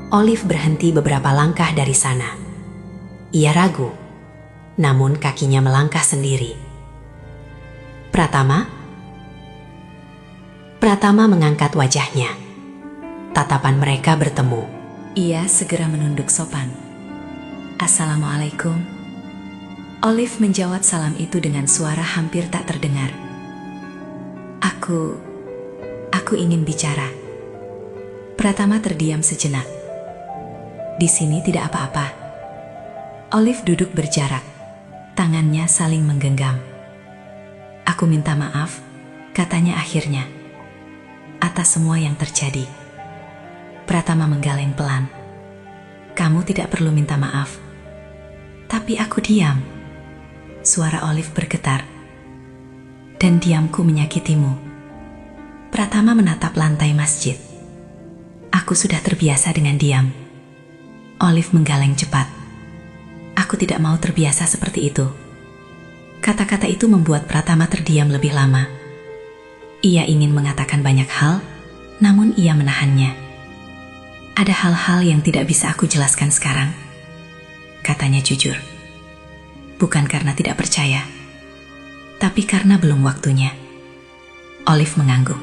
[SPEAKER 3] Olive berhenti beberapa langkah dari sana. Ia ragu, namun kakinya melangkah sendiri. Pratama? Pratama mengangkat wajahnya. Tatapan mereka bertemu. Ia segera menunduk sopan. Assalamualaikum. Olive menjawab salam itu dengan suara hampir tak terdengar. Aku ingin bicara. Pratama terdiam sejenak. Di sini tidak apa-apa. Olive duduk berjarak. Tangannya saling menggenggam. Aku minta maaf, katanya akhirnya, atas semua yang terjadi. Pratama menggeleng pelan. Kamu tidak perlu minta maaf.
[SPEAKER 4] Tapi aku diam. Suara Olive bergetar. Dan diamku menyakitimu. Pratama menatap lantai masjid. Aku sudah terbiasa dengan diam. Olive menggaleng cepat. Aku tidak mau terbiasa seperti itu. Kata-kata itu membuat Pratama terdiam lebih lama. Ia ingin mengatakan banyak hal, namun ia menahannya. Ada hal-hal yang tidak bisa aku jelaskan sekarang. Katanya jujur. Bukan karena tidak percaya, tapi karena belum waktunya. Olive mengangguk.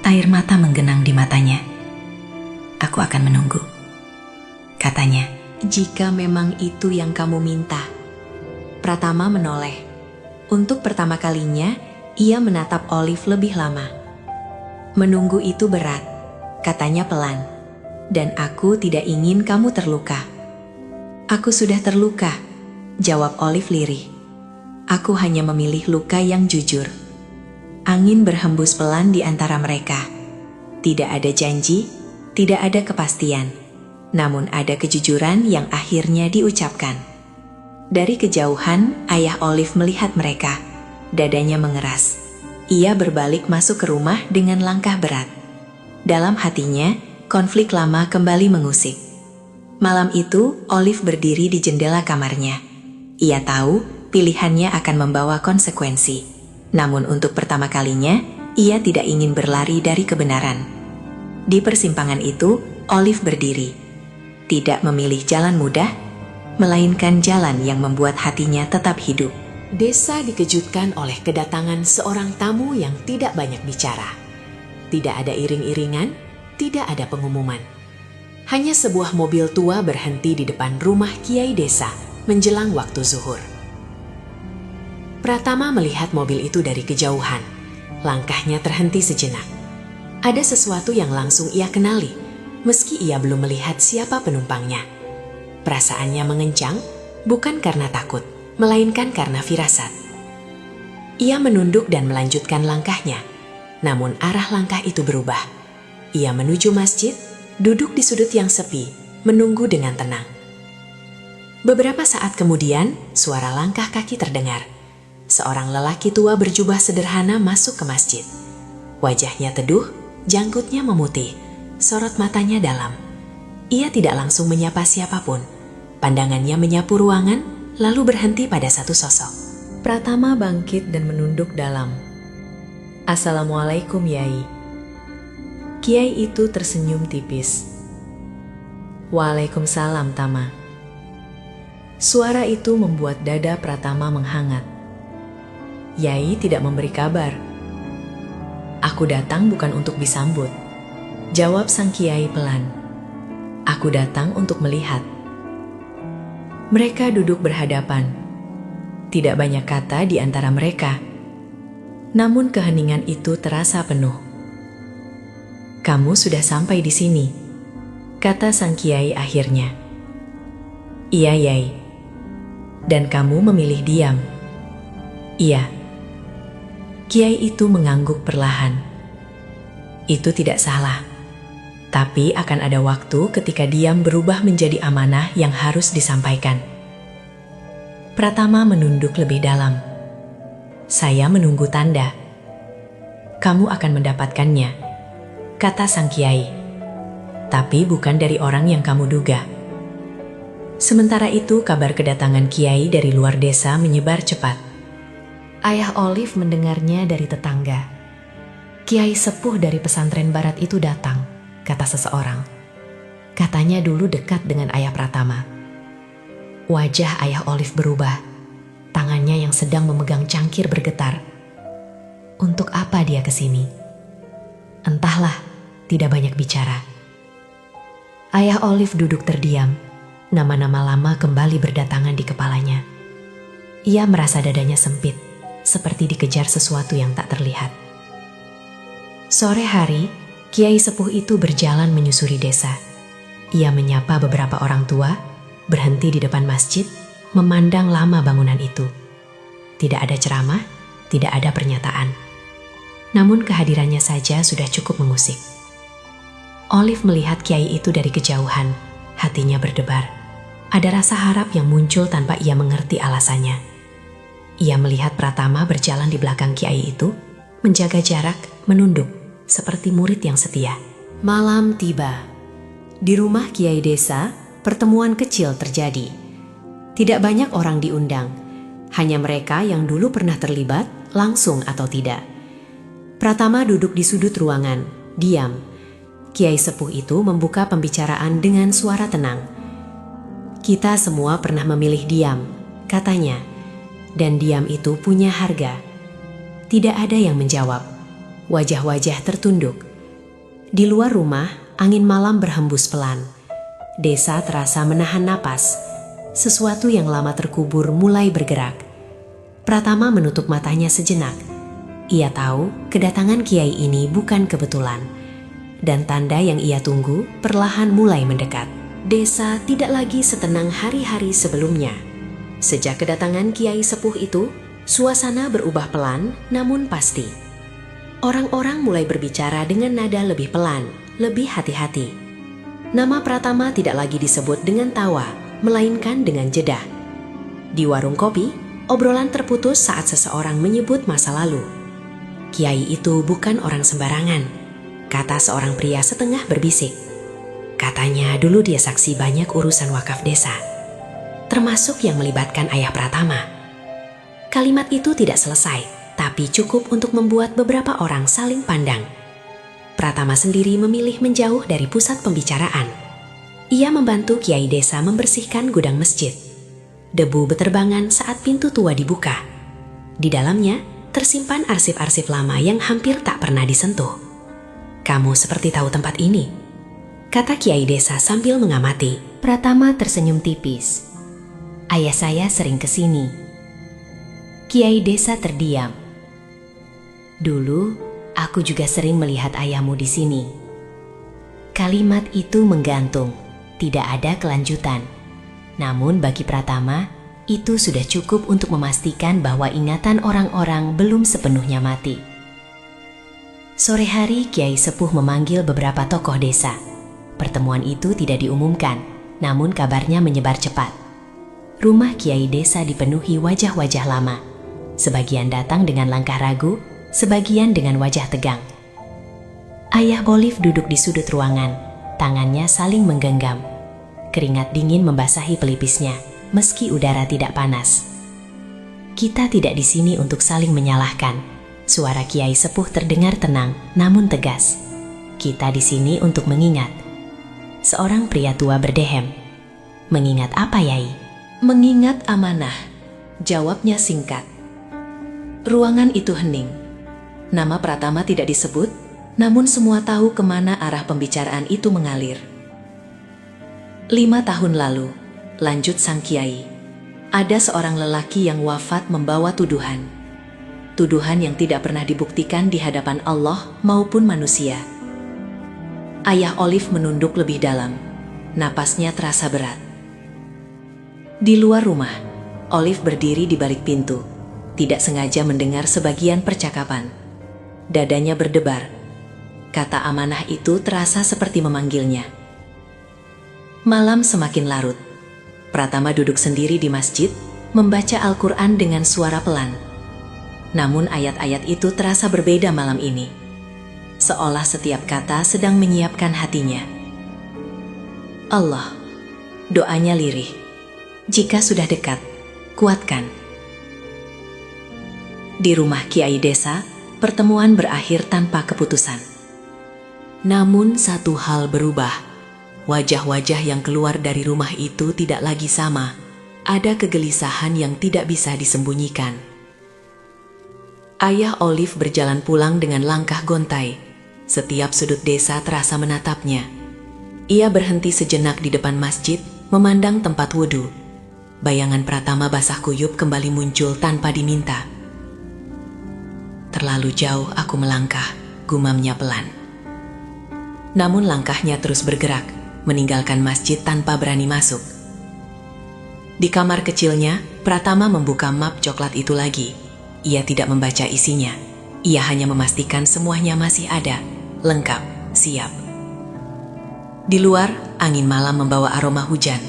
[SPEAKER 4] Air mata menggenang di matanya. Aku akan menunggu. Katanya, jika memang itu yang kamu minta. Pratama menoleh. Untuk pertama kalinya, ia menatap Olive lebih lama. Menunggu itu berat, katanya pelan. Dan aku tidak ingin kamu terluka. Aku sudah terluka, jawab Olive lirih. Aku hanya memilih luka yang jujur. Angin berhembus pelan di antara mereka. Tidak ada janji, tidak ada kepastian. Namun ada kejujuran yang akhirnya diucapkan. Dari kejauhan, ayah Olive melihat mereka. Dadanya mengeras. Ia berbalik masuk ke rumah dengan langkah berat. Dalam hatinya, konflik lama kembali mengusik. Malam itu, Olive berdiri di jendela kamarnya. Ia tahu pilihannya akan membawa konsekuensi. Namun untuk pertama kalinya, ia tidak ingin berlari dari kebenaran. Di persimpangan itu, Olive berdiri. Tidak memilih jalan mudah, melainkan jalan yang membuat hatinya tetap hidup.
[SPEAKER 5] Desa dikejutkan oleh kedatangan seorang tamu yang tidak banyak bicara. Tidak ada iring-iringan, tidak ada pengumuman. Hanya sebuah mobil tua berhenti di depan rumah Kiai desa menjelang waktu zuhur. Pratama melihat mobil itu dari kejauhan. Langkahnya terhenti sejenak. Ada sesuatu yang langsung ia kenali, meski ia belum melihat siapa penumpangnya. Perasaannya mengencang, bukan karena takut, melainkan karena firasat. Ia menunduk dan melanjutkan langkahnya, namun arah langkah itu berubah. Ia menuju masjid, duduk di sudut yang sepi, menunggu dengan tenang. Beberapa saat kemudian, suara langkah kaki terdengar. Seorang lelaki tua berjubah sederhana masuk ke masjid. Wajahnya teduh, janggutnya memutih, sorot matanya dalam. Ia tidak langsung menyapa siapapun. Pandangannya menyapu ruangan, lalu berhenti pada satu sosok.
[SPEAKER 3] Pratama bangkit dan menunduk dalam. Assalamualaikum, Yai. Kiai itu tersenyum tipis. Waalaikumsalam, Tama. Suara itu membuat dada Pratama menghangat. Yai tidak memberi kabar. Aku datang bukan untuk disambut, jawab sang Kiai pelan. Aku datang untuk melihat. Mereka duduk berhadapan. Tidak banyak kata di antara mereka. Namun keheningan itu terasa penuh. Kamu sudah sampai di sini, kata sang Kiai akhirnya. Iya, Yai. Dan kamu memilih diam. Iya. Kiai itu mengangguk perlahan. Itu tidak salah. Tapi akan ada waktu ketika diam berubah menjadi amanah yang harus disampaikan. Pratama menunduk lebih dalam. Saya menunggu tanda. Kamu akan mendapatkannya, kata sang Kiai. Tapi bukan dari orang yang kamu duga. Sementara itu kabar kedatangan Kiai dari luar desa menyebar cepat. Ayah Olive mendengarnya dari tetangga. Kiai sepuh dari pesantren barat itu datang, kata seseorang. Katanya dulu dekat dengan ayah Pratama. Wajah ayah Olive berubah. Tangannya yang sedang memegang cangkir bergetar. Untuk apa dia kesini? Entahlah, tidak banyak bicara. Ayah Olive duduk terdiam. Nama-nama lama kembali berdatangan di kepalanya. Ia merasa dadanya sempit, seperti dikejar sesuatu yang tak terlihat. Sore hari, Kiai sepuh itu berjalan menyusuri desa. Ia menyapa beberapa orang tua, berhenti di depan masjid, memandang lama bangunan itu. Tidak ada ceramah, tidak ada pernyataan. Namun kehadirannya saja sudah cukup mengusik. Olive melihat Kiai itu dari kejauhan, hatinya berdebar.
[SPEAKER 4] Ada rasa harap yang muncul tanpa ia mengerti alasannya. Ia melihat Pratama berjalan di belakang kiai itu, menjaga jarak, menunduk, seperti murid yang setia. Malam tiba. Di rumah kiai desa, pertemuan kecil terjadi. Tidak banyak orang diundang, hanya mereka yang dulu pernah terlibat, langsung atau tidak. Pratama duduk di sudut ruangan, diam. Kiai sepuh itu membuka pembicaraan dengan suara tenang. Kita semua pernah memilih diam, katanya. Dan diam itu punya harga. Tidak ada yang menjawab. Wajah-wajah tertunduk. Di luar rumah, angin malam berhembus pelan. Desa terasa menahan napas. Sesuatu yang lama terkubur mulai bergerak. Pratama menutup matanya sejenak. Ia tahu kedatangan kiai ini bukan kebetulan. Dan tanda yang ia tunggu perlahan mulai mendekat. Desa tidak lagi setenang hari-hari sebelumnya. Sejak kedatangan kiai sepuh itu, suasana berubah pelan namun pasti. Orang-orang mulai berbicara dengan nada lebih pelan, lebih hati-hati. Nama Pratama tidak lagi disebut dengan tawa, melainkan dengan jeda. Di warung kopi, obrolan terputus saat seseorang menyebut masa lalu. Kiai itu bukan orang sembarangan, kata seorang pria setengah berbisik. Katanya dulu dia saksi banyak urusan wakaf desa, termasuk yang melibatkan ayah Pratama. Kalimat itu tidak selesai, tapi cukup untuk membuat beberapa orang saling pandang. Pratama sendiri memilih menjauh dari pusat pembicaraan. Ia membantu kiai desa membersihkan gudang masjid. Debu beterbangan saat pintu tua dibuka. Di dalamnya tersimpan arsip-arsip lama yang hampir tak pernah disentuh. Kamu seperti tahu tempat ini, kata kiai desa sambil mengamati. Pratama tersenyum tipis. Ayah saya sering kesini. Kiai desa terdiam. Dulu, aku juga sering melihat ayahmu di sini. Kalimat itu menggantung, tidak ada kelanjutan. Namun bagi Pratama, itu sudah cukup untuk memastikan bahwa ingatan orang-orang belum sepenuhnya mati. Sore hari, kiai sepuh memanggil beberapa tokoh desa. Pertemuan itu tidak diumumkan, namun kabarnya menyebar cepat. Rumah kiai desa dipenuhi wajah-wajah lama. Sebagian datang dengan langkah ragu, sebagian dengan wajah tegang. Ayah Olive duduk di sudut ruangan, tangannya saling menggenggam. Keringat dingin membasahi pelipisnya, meski udara tidak panas. Kita tidak di sini untuk saling menyalahkan. Suara kiai sepuh terdengar tenang, namun tegas. Kita di sini untuk mengingat. Seorang pria tua berdehem. Mengingat apa, Yai? Mengingat amanah, jawabnya singkat. Ruangan itu hening. Nama Pratama tidak disebut, namun semua tahu kemana arah pembicaraan itu mengalir. 5 tahun lalu, lanjut sang kiai, ada seorang lelaki yang wafat membawa tuduhan. Tuduhan yang tidak pernah dibuktikan di hadapan Allah maupun manusia. Ayah Olive menunduk lebih dalam. Napasnya terasa berat. Di luar rumah, Olive berdiri di balik pintu, tidak sengaja mendengar sebagian percakapan. Dadanya berdebar. Kata amanah itu terasa seperti memanggilnya. Malam semakin larut. Pratama duduk sendiri di masjid, membaca Al-Quran dengan suara pelan. Namun ayat-ayat itu terasa berbeda malam ini. Seolah setiap kata sedang menyiapkan hatinya. Allah, doanya lirih. Jika sudah dekat, kuatkan. Di rumah kiai desa, pertemuan berakhir tanpa keputusan. Namun satu hal berubah. Wajah-wajah yang keluar dari rumah itu tidak lagi sama. Ada kegelisahan yang tidak bisa disembunyikan. Ayah Olive berjalan pulang dengan langkah gontai. Setiap sudut desa terasa menatapnya. Ia berhenti sejenak di depan masjid, memandang tempat wudhu. Bayangan Pratama basah kuyup kembali muncul tanpa diminta. Terlalu jauh aku melangkah, gumamnya pelan. Namun langkahnya terus bergerak, meninggalkan masjid tanpa berani masuk. Di kamar kecilnya, Pratama membuka map coklat itu lagi. Ia tidak membaca isinya. Ia hanya memastikan semuanya masih ada, lengkap, siap. Di luar, angin malam membawa aroma hujan.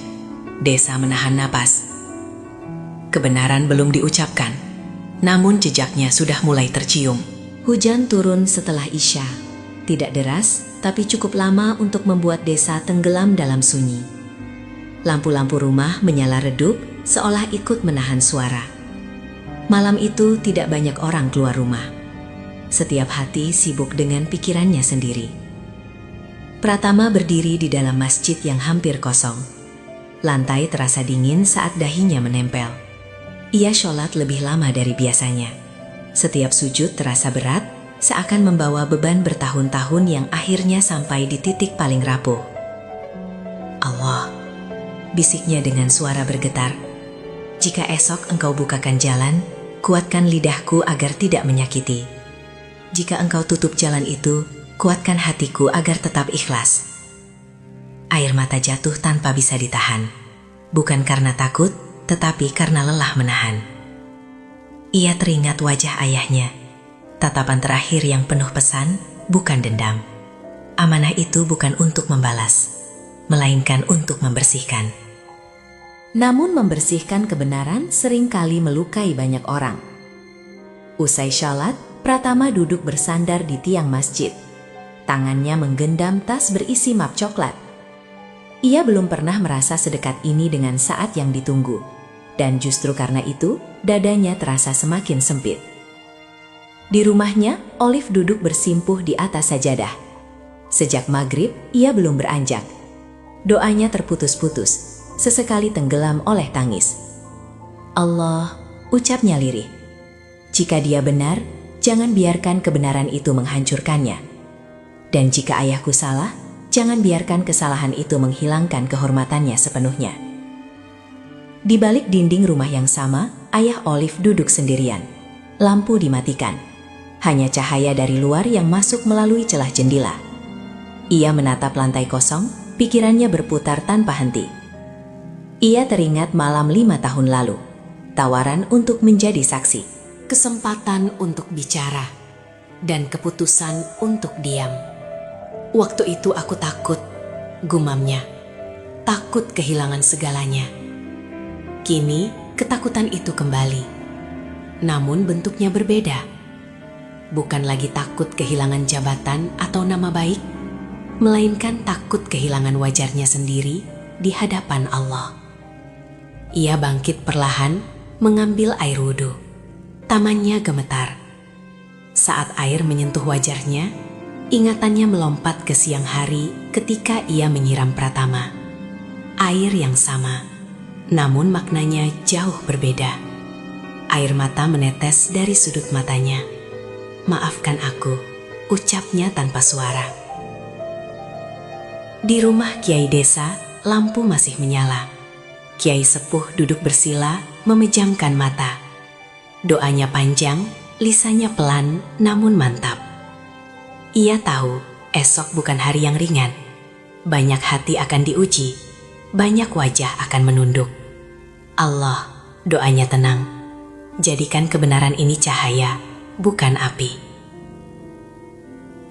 [SPEAKER 4] Desa menahan napas. Kebenaran belum diucapkan, namun jejaknya sudah mulai tercium.
[SPEAKER 3] Hujan turun setelah Isya. Tidak deras, tapi cukup lama untuk membuat desa tenggelam dalam sunyi. Lampu-lampu rumah menyala redup, seolah ikut menahan suara. Malam itu tidak banyak orang keluar rumah. Setiap hati sibuk dengan pikirannya sendiri. Pratama berdiri di dalam masjid yang hampir kosong. Lantai terasa dingin saat dahinya menempel. Ia sholat lebih lama dari biasanya. Setiap sujud terasa berat, seakan membawa beban bertahun-tahun yang akhirnya sampai di titik paling rapuh. Allah, bisiknya dengan suara bergetar. Jika esok engkau bukakan jalan, kuatkan lidahku agar tidak menyakiti. Jika engkau tutup jalan itu, kuatkan hatiku agar tetap ikhlas. Air mata jatuh tanpa bisa ditahan. Bukan karena takut, tetapi karena lelah menahan. Ia teringat wajah ayahnya. Tatapan terakhir yang penuh pesan, bukan dendam. Amanah itu bukan untuk membalas, melainkan untuk membersihkan. Namun membersihkan kebenaran seringkali melukai banyak orang. Usai sholat, Pratama duduk bersandar di tiang masjid. Tangannya menggendam tas berisi map coklat. Ia belum pernah merasa sedekat ini dengan saat yang ditunggu. Dan justru karena itu, dadanya terasa semakin sempit. Di rumahnya, Olive duduk bersimpuh di atas sajadah. Sejak maghrib, ia belum beranjak. Doanya terputus-putus, sesekali tenggelam oleh tangis. Allah, ucapnya lirih. Jika dia benar, jangan biarkan kebenaran itu menghancurkannya. Dan jika ayahku salah, jangan biarkan kesalahan itu menghilangkan kehormatannya sepenuhnya. Di balik dinding rumah yang sama, ayah Olive duduk sendirian. Lampu dimatikan. Hanya cahaya dari luar yang masuk melalui celah jendela. Ia menatap lantai kosong, pikirannya berputar tanpa henti. Ia teringat malam 5 tahun lalu. Tawaran untuk menjadi saksi.
[SPEAKER 4] Kesempatan untuk bicara, dan keputusan untuk diam. Waktu itu aku takut, gumamnya. Takut kehilangan segalanya. Kini ketakutan itu kembali. Namun bentuknya berbeda. Bukan lagi takut kehilangan jabatan atau nama baik, melainkan takut kehilangan wajarnya sendiri di hadapan Allah. Ia bangkit perlahan, mengambil air wudhu. Tamannya gemetar. Saat air menyentuh wajahnya, ingatannya melompat ke siang hari ketika ia menyiram Pratama. Air yang sama, namun maknanya jauh berbeda. Air mata menetes dari sudut matanya. Maafkan aku, ucapnya tanpa suara. Di rumah Kiai desa, lampu masih menyala. Kiai sepuh duduk bersila, memejamkan mata. Doanya panjang, lisannya pelan, namun mantap. Ia tahu esok bukan hari yang ringan. Banyak hati akan diuji, banyak wajah akan menunduk. Allah, doanya tenang. Jadikan kebenaran ini cahaya, bukan api.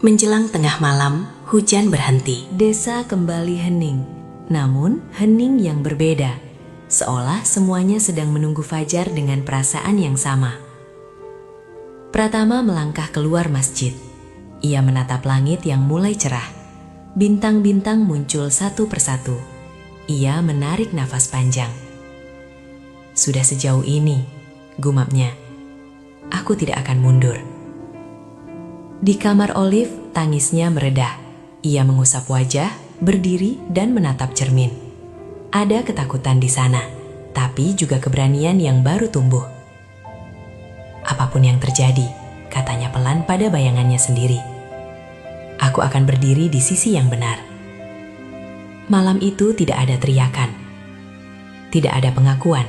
[SPEAKER 4] Menjelang tengah malam, hujan berhenti.
[SPEAKER 3] Desa kembali hening, namun hening yang berbeda. Seolah semuanya sedang menunggu fajar dengan perasaan yang sama. Pratama melangkah keluar masjid. Ia menatap langit yang mulai cerah. Bintang-bintang muncul satu persatu. Ia menarik nafas panjang. Sudah sejauh ini, gumamnya. Aku tidak akan mundur. Di kamar Olive, tangisnya meredah. Ia mengusap wajah, berdiri dan menatap cermin. Ada ketakutan di sana, tapi juga keberanian yang baru tumbuh. Apapun yang terjadi, katanya pelan pada bayangannya sendiri. Aku akan berdiri di sisi yang benar. Malam itu tidak ada teriakan. Tidak ada pengakuan.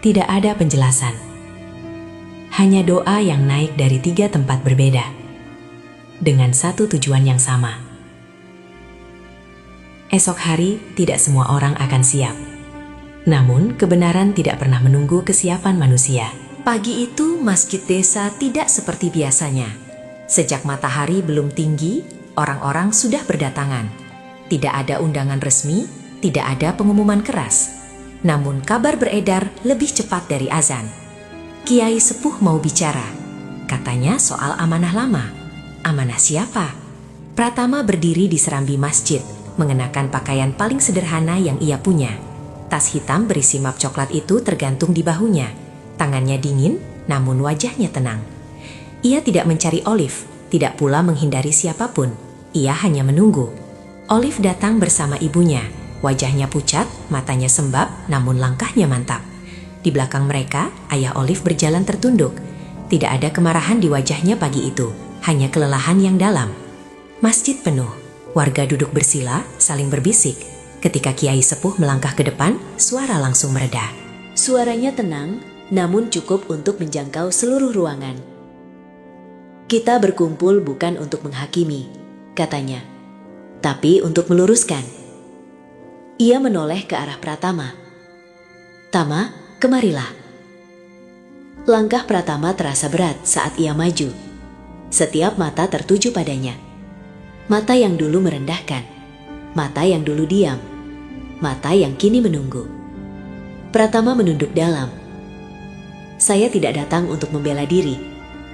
[SPEAKER 3] Tidak ada penjelasan. Hanya doa yang naik dari 3 tempat berbeda. Dengan satu tujuan yang sama. Esok hari tidak semua orang akan siap. Namun kebenaran tidak pernah menunggu kesiapan manusia. Pagi itu masjid desa tidak seperti biasanya. Sejak matahari belum tinggi, orang-orang sudah berdatangan. Tidak ada undangan resmi, tidak ada pengumuman keras. Namun kabar beredar lebih cepat dari azan. Kiai sepuh mau bicara. Katanya soal amanah lama. Amanah siapa? Pratama berdiri di serambi masjid, mengenakan pakaian paling sederhana yang ia punya. Tas hitam berisi map coklat itu tergantung di bahunya. Tangannya dingin, namun wajahnya tenang. Ia tidak mencari Olive, tidak pula menghindari siapapun. Ia hanya menunggu. Olive datang bersama ibunya. Wajahnya pucat, matanya sembab, namun langkahnya mantap. Di belakang mereka, ayah Olive berjalan tertunduk. Tidak ada kemarahan di wajahnya pagi itu, hanya kelelahan yang dalam. Masjid penuh, warga duduk bersila, saling berbisik. Ketika Kiai sepuh melangkah ke depan, suara langsung mereda. Suaranya tenang, namun cukup untuk menjangkau seluruh ruangan. Kita berkumpul bukan untuk menghakimi, katanya, tapi untuk meluruskan. Ia menoleh ke arah Pratama. Tama, kemarilah. Langkah Pratama terasa berat saat ia maju. Setiap mata tertuju padanya. Mata yang dulu merendahkan, mata yang dulu diam, mata yang kini menunggu. Pratama menunduk dalam. Saya tidak datang untuk membela diri,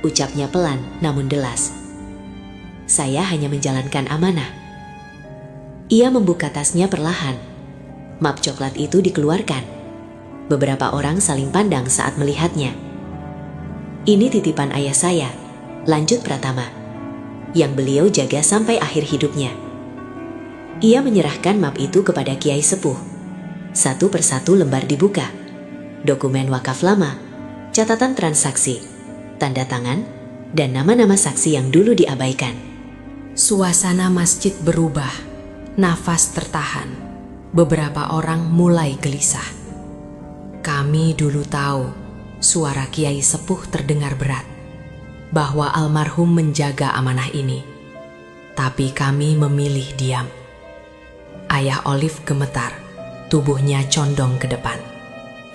[SPEAKER 3] ucapnya pelan namun delas. Saya hanya menjalankan amanah. Ia membuka tasnya perlahan. Map coklat itu dikeluarkan. Beberapa orang saling pandang saat melihatnya. Ini titipan ayah saya, lanjut Pratama, yang beliau jaga sampai akhir hidupnya. Ia menyerahkan map itu kepada Kiai sepuh. Satu persatu lembar dibuka. Dokumen wakaf lama, catatan transaksi, tanda tangan, dan nama-nama saksi yang dulu diabaikan.
[SPEAKER 4] Suasana masjid berubah, nafas tertahan. Beberapa orang mulai gelisah. Kami dulu tahu suara Kiai sepuh terdengar berat, bahwa almarhum menjaga amanah ini. Tapi kami memilih diam. Ayah Olive gemetar, tubuhnya condong ke depan.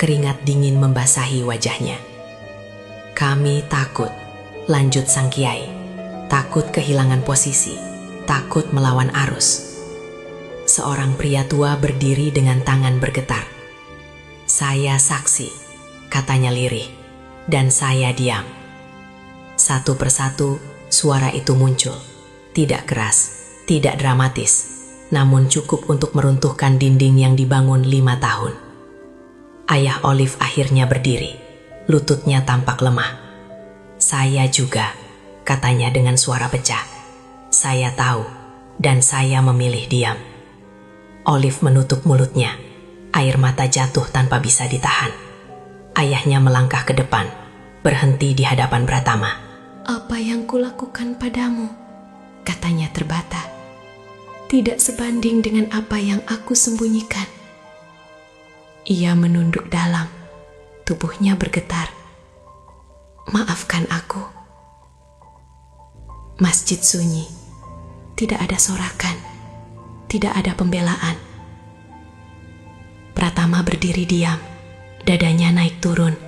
[SPEAKER 4] Keringat dingin membasahi wajahnya. Kami takut, lanjut sang Kiai. Takut kehilangan posisi, takut melawan arus. Seorang pria tua berdiri dengan tangan bergetar. Saya saksi, katanya lirih, dan saya diam. Satu persatu, suara itu muncul. Tidak keras, tidak dramatis, namun cukup untuk meruntuhkan dinding yang dibangun 5 tahun. Ayah Olive akhirnya berdiri, lututnya tampak lemah. Saya juga, katanya dengan suara pecah. Saya tahu, dan saya memilih diam. Olive menutup mulutnya. Air mata jatuh tanpa bisa ditahan. Ayahnya melangkah ke depan, berhenti di hadapan Pratama.
[SPEAKER 5] Apa yang kulakukan padamu, katanya terbata, tidak sebanding dengan apa yang aku sembunyikan. Ia menunduk dalam, tubuhnya bergetar. Maafkan aku. Masjid sunyi, tidak ada sorakan. Tidak ada pembelaan. Pratama berdiri diam, dadanya naik turun.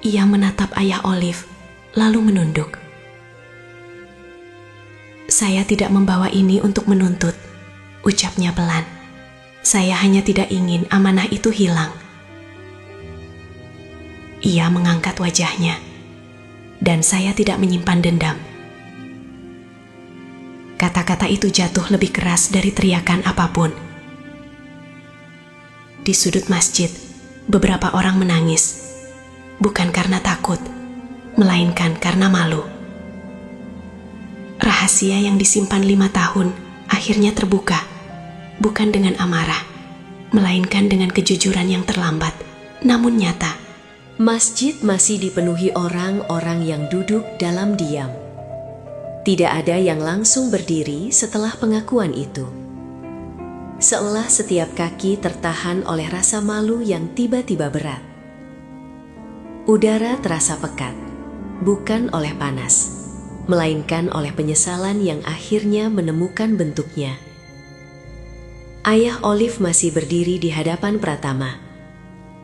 [SPEAKER 5] Ia menatap ayah Olive, lalu menunduk. Saya tidak membawa ini untuk menuntut, ucapnya pelan. Saya hanya tidak ingin amanah itu hilang. Ia mengangkat wajahnya, dan saya tidak menyimpan dendam. Kata-kata itu jatuh lebih keras dari teriakan apapun. Di sudut masjid, beberapa orang menangis. Bukan karena takut, melainkan karena malu. Rahasia yang disimpan 5 tahun akhirnya terbuka. Bukan dengan amarah, melainkan dengan kejujuran yang terlambat, namun nyata.
[SPEAKER 3] Masjid masih dipenuhi orang-orang yang duduk dalam diam. Tidak ada yang langsung berdiri setelah pengakuan itu. Seolah setiap kaki tertahan oleh rasa malu yang tiba-tiba berat. Udara terasa pekat, bukan oleh panas, melainkan oleh penyesalan yang akhirnya menemukan bentuknya. Ayah Olive masih berdiri di hadapan Pratama.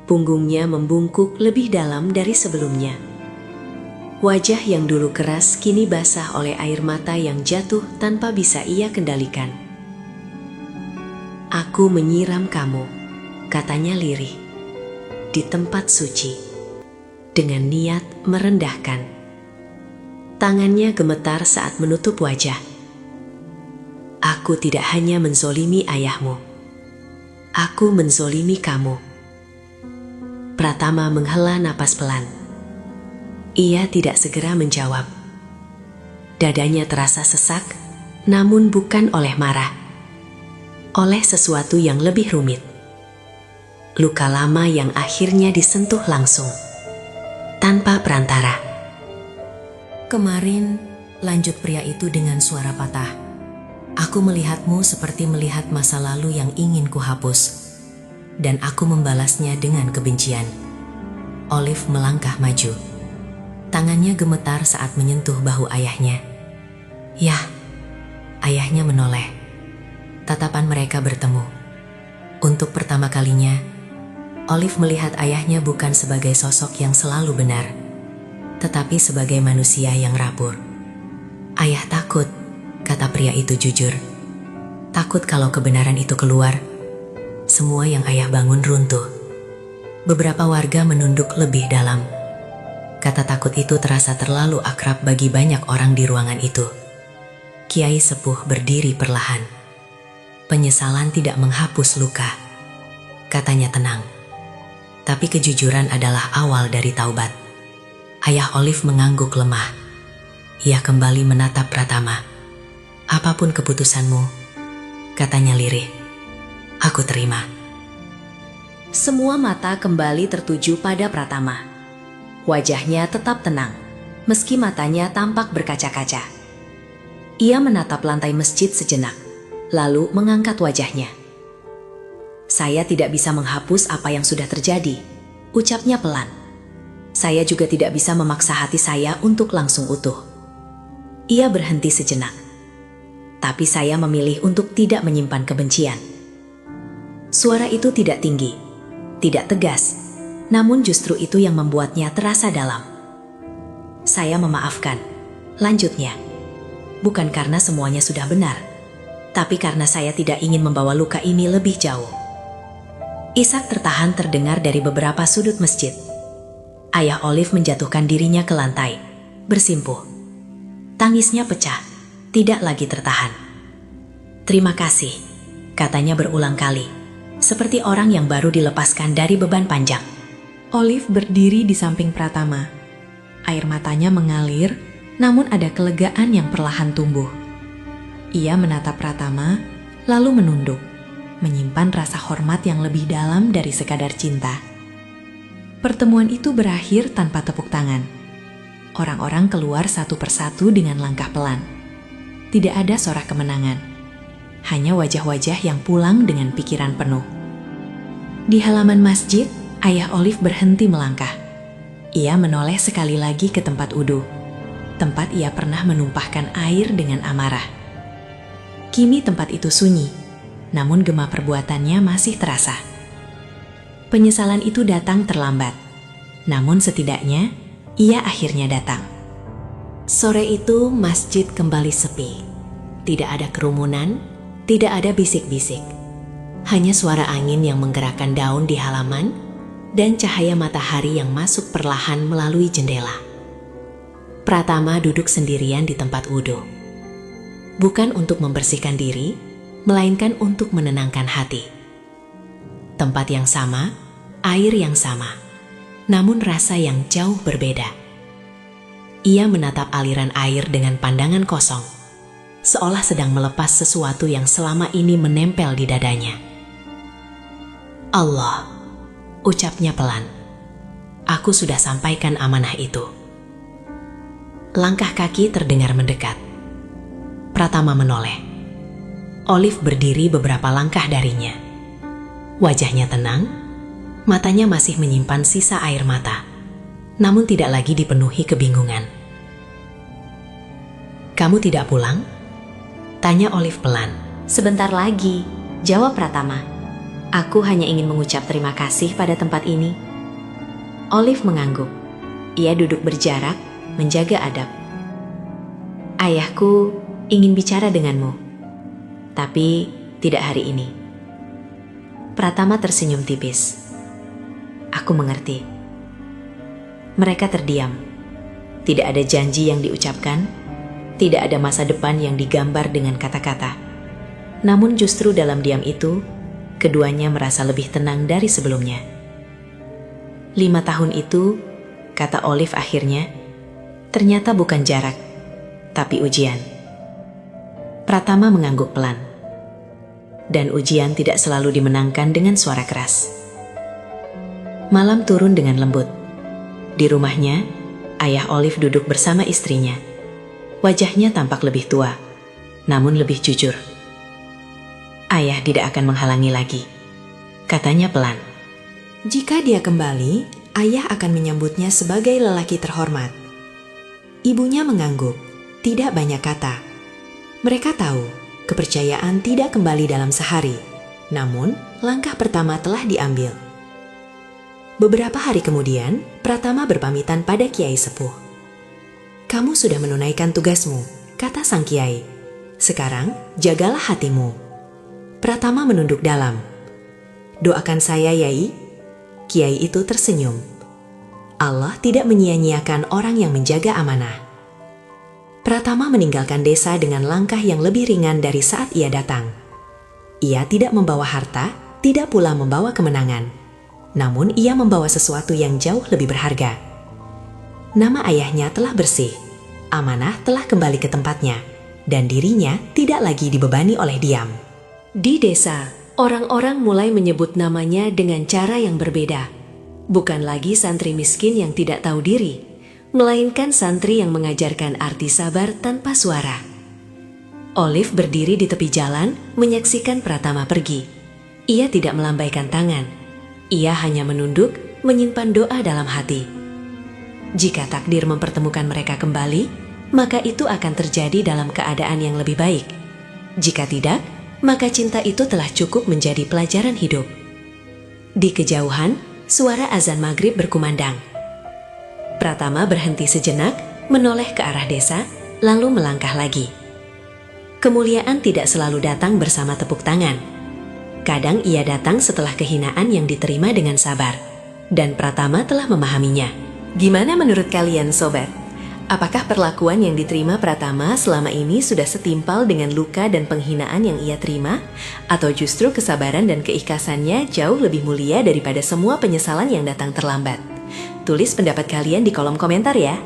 [SPEAKER 3] Punggungnya membungkuk lebih dalam dari sebelumnya. Wajah yang dulu keras kini basah oleh air mata yang jatuh tanpa bisa ia kendalikan. Aku menyiram kamu, katanya lirih, di tempat suci, dengan niat merendahkan. Tangannya gemetar saat menutup wajah. Aku tidak hanya menzolimi ayahmu, aku menzolimi kamu. Pratama menghela napas pelan. Ia tidak segera menjawab. Dadanya terasa sesak, namun bukan oleh marah. Oleh sesuatu yang lebih rumit. Luka lama yang akhirnya disentuh langsung, tanpa perantara. Kemarin, lanjut pria itu dengan suara patah. Aku melihatmu seperti melihat masa lalu yang ingin kuhapus. Dan aku membalasnya dengan kebencian. Olive melangkah maju. Tangannya gemetar saat menyentuh bahu ayahnya. Yah, ayahnya menoleh. Tatapan mereka bertemu. Untuk pertama kalinya, Olive melihat ayahnya bukan sebagai sosok yang selalu benar, tetapi sebagai manusia yang rapuh. Ayah takut, kata pria itu jujur. Takut kalau kebenaran itu keluar, semua yang ayah bangun runtuh. Beberapa warga menunduk lebih dalam. Kata takut itu terasa terlalu akrab bagi banyak orang di ruangan itu. Kiai sepuh berdiri perlahan. Penyesalan tidak menghapus luka, katanya tenang. Tapi kejujuran adalah awal dari taubat. Ayah Olive mengangguk lemah. Ia kembali menatap Pratama. Apapun keputusanmu, katanya lirih, aku terima. Semua mata kembali tertuju pada Pratama. Wajahnya tetap tenang, meski matanya tampak berkaca-kaca. Ia menatap lantai masjid sejenak, lalu mengangkat wajahnya. Saya tidak bisa menghapus apa yang sudah terjadi, ucapnya pelan. Saya juga tidak bisa memaksa hati saya untuk langsung utuh. Ia berhenti sejenak. Tapi saya memilih untuk tidak menyimpan kebencian. Suara itu tidak tinggi, tidak tegas, namun justru itu yang membuatnya terasa dalam. Saya memaafkan, lanjutnya. Bukan karena semuanya sudah benar, tapi karena saya tidak ingin membawa luka ini lebih jauh. Isak tertahan terdengar dari beberapa sudut masjid. Ayah Olive menjatuhkan dirinya ke lantai, bersimpuh. Tangisnya pecah, tidak lagi tertahan. Terima kasih, katanya berulang kali, seperti orang yang baru dilepaskan dari beban panjang.
[SPEAKER 5] Olive berdiri di samping Pratama. Air matanya mengalir, namun ada kelegaan yang perlahan tumbuh. Ia menatap Pratama, lalu menunduk, menyimpan rasa hormat yang lebih dalam dari sekadar cinta. Pertemuan itu berakhir tanpa tepuk tangan. Orang-orang keluar satu persatu dengan langkah pelan. Tidak ada sorak kemenangan, hanya wajah-wajah yang pulang dengan pikiran penuh. Di halaman masjid, ayah Olive berhenti melangkah. Ia menoleh sekali lagi ke tempat wudhu, tempat ia pernah menumpahkan air dengan amarah. Kini tempat itu sunyi, namun gema perbuatannya masih terasa. Penyesalan itu datang terlambat, namun setidaknya ia akhirnya datang.
[SPEAKER 3] Sore itu masjid kembali sepi. Tidak ada kerumunan, tidak ada bisik-bisik. Hanya suara angin yang menggerakkan daun di halaman dan cahaya matahari yang masuk perlahan melalui jendela. Pratama duduk sendirian di tempat wudhu. Bukan untuk membersihkan diri, melainkan untuk menenangkan hati. Tempat yang sama, air yang sama, namun rasa yang jauh berbeda. Ia menatap aliran air dengan pandangan kosong, seolah sedang melepas sesuatu yang selama ini menempel di dadanya. Allah, ucapnya pelan. Aku sudah sampaikan amanah itu. Langkah kaki terdengar mendekat. Pratama menoleh. Olive berdiri beberapa langkah darinya. Wajahnya tenang, matanya masih menyimpan sisa air mata, namun tidak lagi dipenuhi kebingungan. Kamu tidak pulang? Tanya Olive pelan. Sebentar lagi, jawab Pratama. Aku hanya ingin mengucap terima kasih pada tempat ini. Olive mengangguk. Ia duduk berjarak, menjaga adab. Ayahku ingin bicara denganmu, tapi tidak hari ini. Pratama tersenyum tipis. Aku mengerti. Mereka terdiam. Tidak ada janji yang diucapkan, tidak ada masa depan yang digambar dengan kata-kata. Namun justru dalam diam itu, keduanya merasa lebih tenang dari sebelumnya. 5 tahun itu, kata Olive akhirnya, ternyata bukan jarak, tapi ujian. Pratama mengangguk pelan. Dan ujian tidak selalu dimenangkan dengan suara keras. Malam turun dengan lembut. Di rumahnya, ayah Olive duduk bersama istrinya. Wajahnya tampak lebih tua, namun lebih jujur. Ayah tidak akan menghalangi lagi, katanya pelan. Jika dia kembali, ayah akan menyambutnya sebagai lelaki terhormat. Ibunya mengangguk, tidak banyak kata. Mereka tahu, kepercayaan tidak kembali dalam sehari, namun langkah pertama telah diambil. Beberapa hari kemudian, Pratama berpamitan pada Kiai Sepuh. Kamu sudah menunaikan tugasmu, kata sang Kiai. Sekarang, jagalah hatimu. Pratama menunduk dalam. Doakan saya, Yai. Kiai itu tersenyum. Allah tidak menyia-nyiakan orang yang menjaga amanah. Pratama meninggalkan desa dengan langkah yang lebih ringan dari saat ia datang. Ia tidak membawa harta, tidak pula membawa kemenangan. Namun ia membawa sesuatu yang jauh lebih berharga. Nama ayahnya telah bersih, amanah telah kembali ke tempatnya, dan dirinya tidak lagi dibebani oleh diam. Di desa, orang-orang mulai menyebut namanya dengan cara yang berbeda. Bukan lagi santri miskin yang tidak tahu diri, melainkan santri yang mengajarkan arti sabar tanpa suara. Olive berdiri di tepi jalan, menyaksikan Pratama pergi. Ia tidak melambaikan tangan. Ia hanya menunduk, menyimpan doa dalam hati. Jika takdir mempertemukan mereka kembali, maka itu akan terjadi dalam keadaan yang lebih baik. Jika tidak, maka cinta itu telah cukup menjadi pelajaran hidup. Di kejauhan, suara azan maghrib berkumandang. Pratama berhenti sejenak, menoleh ke arah desa, lalu melangkah lagi. Kemuliaan tidak selalu datang bersama tepuk tangan. Kadang ia datang setelah kehinaan yang diterima dengan sabar. Dan Pratama telah memahaminya. Gimana menurut kalian, sobat? Apakah perlakuan yang diterima Pratama selama ini sudah setimpal dengan luka dan penghinaan yang ia terima? Atau justru kesabaran dan keikhlasannya jauh lebih mulia daripada semua penyesalan yang datang terlambat? Tulis pendapat kalian di kolom komentar ya.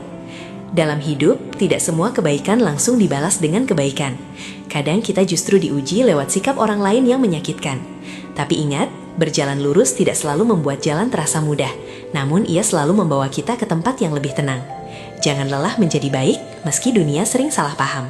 [SPEAKER 3] Dalam hidup, tidak semua kebaikan langsung dibalas dengan kebaikan. Kadang kita justru diuji lewat sikap orang lain yang menyakitkan. Tapi ingat, berjalan lurus tidak selalu membuat jalan terasa mudah, namun ia selalu membawa kita ke tempat yang lebih tenang. Jangan lelah menjadi baik, meski dunia sering salah paham.